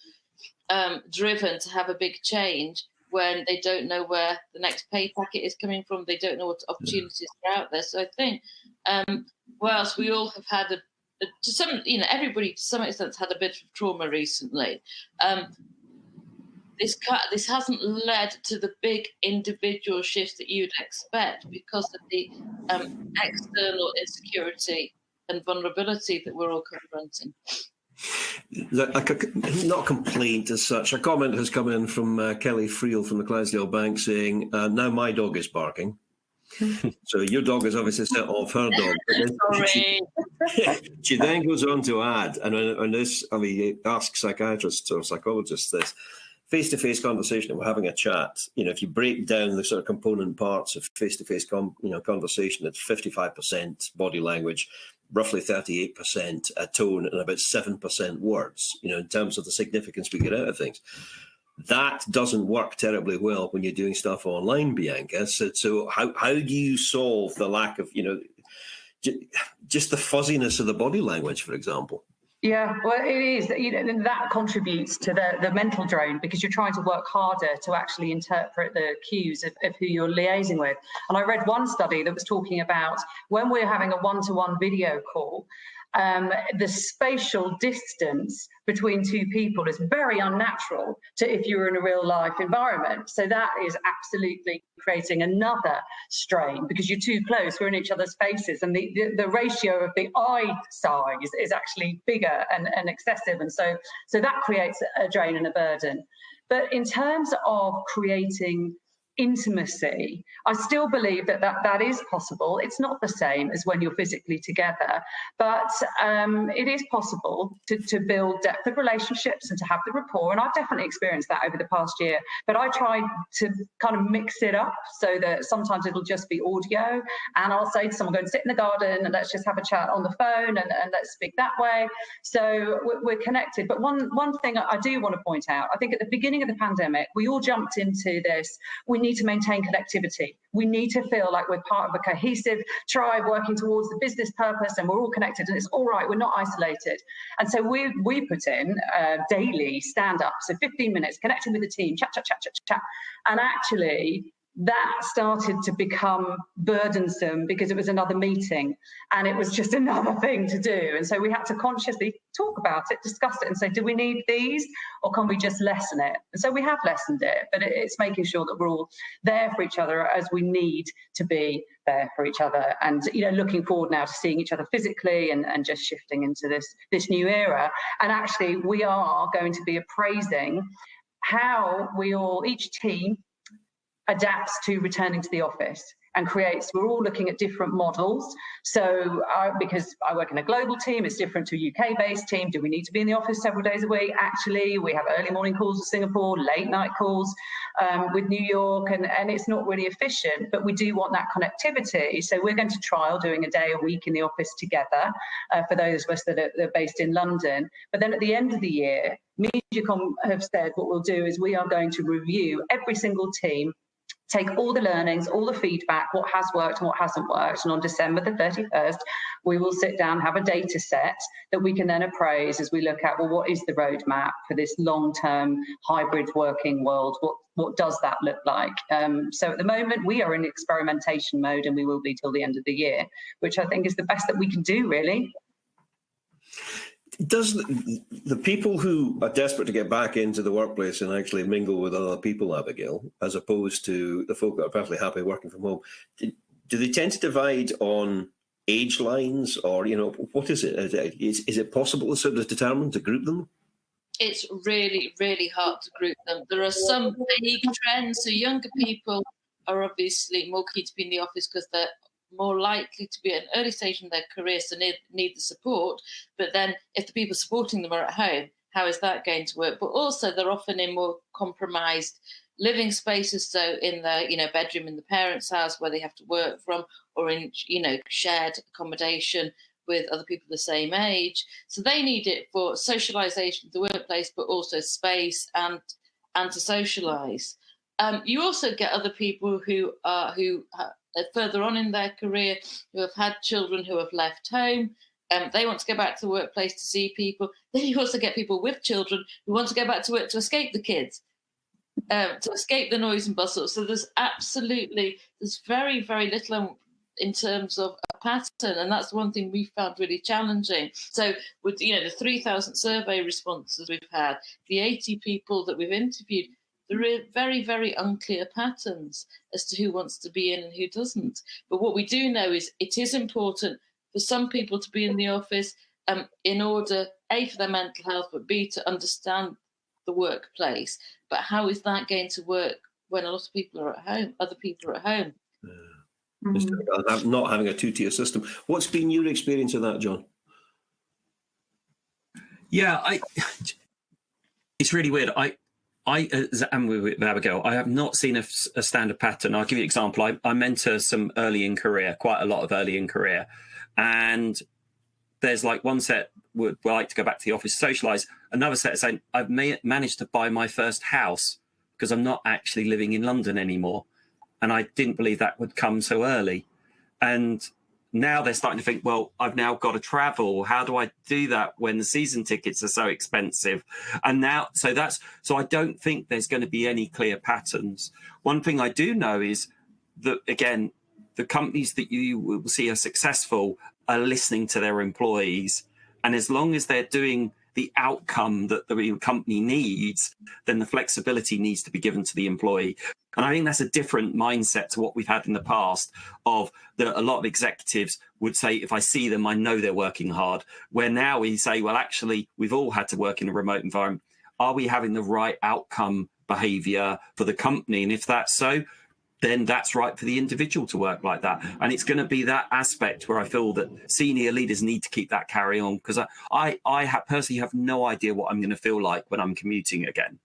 driven to have a big change when they don't know where the next pay packet is coming from. They don't know what opportunities are out there. So I think whilst we all have had everybody to some extent had a bit of trauma recently, this hasn't led to the big individual shifts that you'd expect because of the external insecurity and vulnerability that we're all confronting. Not a complaint as such. A comment has come in from Kelly Friel from the Clydesdale Bank saying, now my dog is barking. So your dog is obviously set off her dog. But she then goes on to add, and this, ask psychiatrists or psychologists this, face-to-face conversation, and we're having a chat. If you break down the sort of component parts of face-to-face conversation, it's 55% body language, roughly 38% tone, and about 7% words, in terms of the significance we get out of things. That doesn't work terribly well when you're doing stuff online, Bianca. So how do you solve the lack of, just the fuzziness of the body language, for example? Yeah, well, it is, and that contributes to the mental drain, because you're trying to work harder to actually interpret the cues of who you're liaising with. And I read one study that was talking about when we're having a one-to-one video call, the spatial distance between two people is very unnatural to if you were in a real life environment. So that is absolutely creating another strain, because you're too close, we're in each other's faces, and the ratio of the eye size is actually bigger and excessive. And so that creates a drain and a burden. But in terms of creating intimacy, I still believe that is possible. It's not the same as when you're physically together, but it is possible to build depth of relationships and to have the rapport. And I've definitely experienced that over the past year. But I try to kind of mix it up so that sometimes it'll just be audio, and I'll say to someone, go and sit in the garden and let's just have a chat on the phone and let's speak that way. So we're connected. But one thing I do want to point out, I think at the beginning of the pandemic, we all jumped into this. We need to maintain connectivity. We need to feel like we're part of a cohesive tribe working towards the business purpose, and we're all connected, and it's all right, we're not isolated. And so we put in daily stand-up, so 15 minutes, connecting with the team, chat. And actually, that started to become burdensome because it was another meeting and it was just another thing to do. And so we had to consciously talk about it, discuss it, and say, do we need these or can we just lessen it? And so we have lessened it, but it's making sure that we're all there for each other as we need to be there for each other. And, looking forward now to seeing each other physically and just shifting into this new era. And actually, we are going to be appraising how each team adapts to returning to the office and we're all looking at different models. So because I work in a global team, it's different to a UK-based team. Do we need to be in the office several days a week? Actually, we have early morning calls with Singapore, late night calls with New York, and it's not really efficient, but we do want that connectivity. So we're going to trial doing a day a week in the office together for those of us that are based in London. But then at the end of the year, MediaCom have said what we'll do is we are going to review every single team take all the learnings, all the feedback, what has worked and what hasn't worked. And on December the 31st, we will sit down, have a data set that we can then appraise as we look at, well, what is the roadmap for this long-term hybrid working world? What does that look like? So at the moment, we are in experimentation mode, and we will be till the end of the year, which I think is the best that we can do, really. Does the people who are desperate to get back into the workplace and actually mingle with other people, Abigail, as opposed to the folk that are perfectly happy working from home, do they tend to divide on age lines, or, you know, what is it? Is it possible to sort of determine, to group them? It's really, really hard to group them. There are some vague trends. So younger people are obviously more keen to be in the office because they're more likely to be at an early stage in their career, so need the support. But then if the people supporting them are at home, how is that going to work? But also they're often in more compromised living spaces, so in the bedroom in the parents' house where they have to work from, or in shared accommodation with other people the same age. So they need it for socialisation of the workplace, but also space and to socialise. You also get other people who are further on in their career, who have had children who have left home. They want to go back to the workplace to see people. Then you also get people with children who want to go back to work to escape the kids, to escape the noise and bustle. So there's very, very little in terms of a pattern, and that's one thing we found really challenging. So with the 3,000 survey responses we've had, the 80 people that we've interviewed, there are very, very unclear patterns as to who wants to be in and who doesn't. But what we do know is it is important for some people to be in the office in order, A, for their mental health, but B, to understand the workplace. But how is that going to work when a lot of people are at home, other people are at home? Not having a two-tier system. What's been your experience of that, John? Yeah, it's really weird. I'm with Abigail. I have not seen a standard pattern. I'll give you an example. I mentor some early in career, quite a lot of early in career. And there's like one set would like to go back to the office, socialise. Another set saying, I've managed to buy my first house because I'm not actually living in London anymore. And I didn't believe that would come so early. And now they're starting to think, well, I've now got to travel. How do I do that when the season tickets are so expensive? And now, so I don't think there's going to be any clear patterns. One thing I do know is that, again, the companies that you will see are successful are listening to their employees. And as long as they're doing the outcome that the company needs, then the flexibility needs to be given to the employee. And I think that's a different mindset to what we've had in the past, of that a lot of executives would say, if I see them, I know they're working hard. Where now we say, well, actually, we've all had to work in a remote environment. Are we having the right outcome behaviour for the company? And if that's so, then that's right for the individual to work like that. And it's going to be that aspect where I feel that senior leaders need to keep that carry on, because I personally have no idea what I'm going to feel like when I'm commuting again.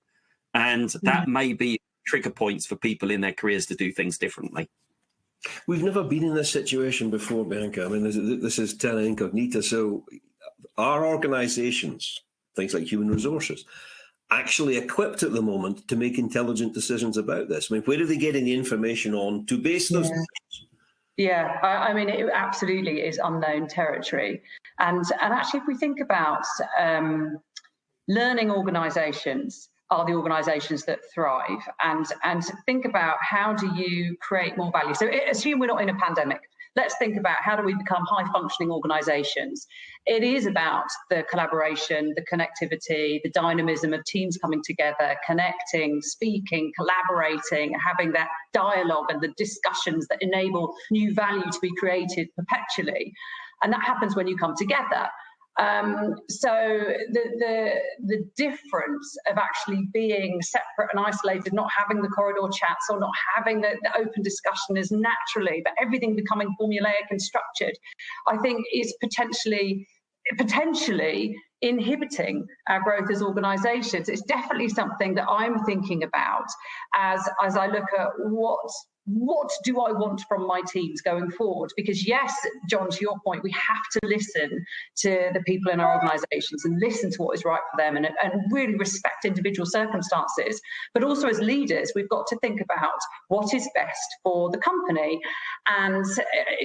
And that may be trigger points for people in their careers to do things differently. We've never been in this situation before, Bianca. I mean, this is terra incognita. So our organisations, things like human resources, actually equipped at the moment to make intelligent decisions about this? I mean, where are they getting the information on to base those decisions? Yeah, I mean, it absolutely is unknown territory. And actually, if we think about learning organisations, are the organisations that thrive, and think about how do you create more value. So assume we're not in a pandemic. Let's think about how do we become high-functioning organisations. It is about the collaboration, the connectivity, the dynamism of teams coming together, connecting, speaking, collaborating, having that dialogue and the discussions that enable new value to be created perpetually. And that happens when you come together. So the difference of actually being separate and isolated, not having the corridor chats or not having the open discussion is naturally, but everything becoming formulaic and structured, I think is potentially inhibiting our growth as organisations. It's definitely something that I'm thinking about as I look at what what do I want from my teams going forward? Because yes, John, to your point, we have to listen to the people in our organisations and listen to what is right for them and really respect individual circumstances. But also as leaders, we've got to think about what is best for the company. And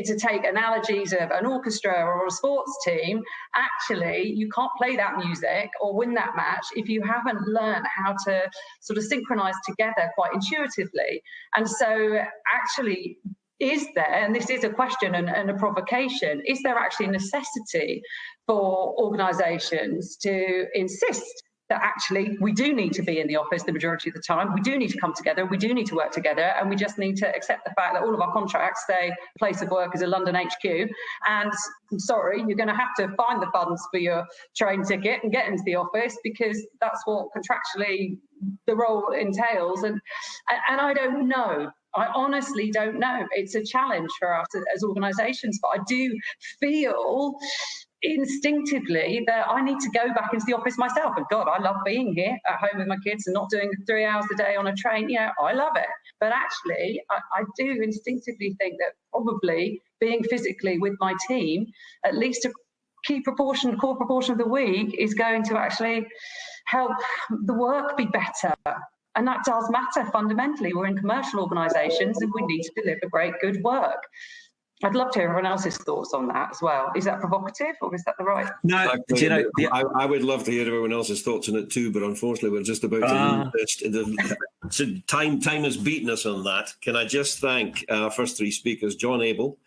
to take analogies of an orchestra or a sports team, actually, you can't play that music or win that match if you haven't learned how to sort of synchronise together quite intuitively. And so actually, is there, and this is a question and a provocation, is there actually a necessity for organisations to insist that actually we do need to be in the office the majority of the time, we do need to come together, we do need to work together, and we just need to accept the fact that all of our contracts say place of work is a London HQ, and I'm sorry, you're going to have to find the funds for your train ticket and get into the office because that's what contractually the role entails. And I don't know. I honestly don't know. It's a challenge for us as organisations, but I do feel instinctively that I need to go back into the office myself. And God, I love being here at home with my kids and not doing 3 hours a day on a train. You know, I love it. But actually, I do instinctively think that probably being physically with my team, at least a core proportion of the week, is going to actually help the work be better. And that does matter fundamentally. We're in commercial organisations and we need to deliver great, good work. I'd love to hear everyone else's thoughts on that as well. Is that provocative or is that the right? No, do you know, I would love to hear everyone else's thoughts on it too, but unfortunately we're just about to so time has beaten us on that. Can I just thank our first three speakers, John Abel,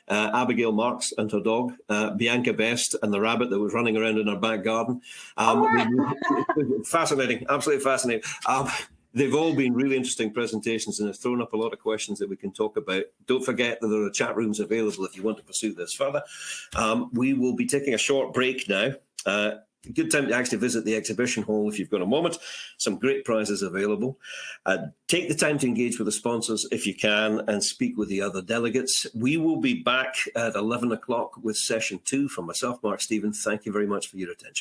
Abigail Marks and her dog, Bianca Best and the rabbit that was running around in our back garden. Fascinating, absolutely fascinating. They've all been really interesting presentations and have thrown up a lot of questions that we can talk about. Don't forget that there are chat rooms available if you want to pursue this further. We will be taking a short break now. Good time to actually visit the exhibition hall if you've got a moment. Some great prizes available. Take the time to engage with the sponsors if you can and speak with the other delegates. We will be back at 11 o'clock with session 2. From myself, Mark Stevens, thank you very much for your attention.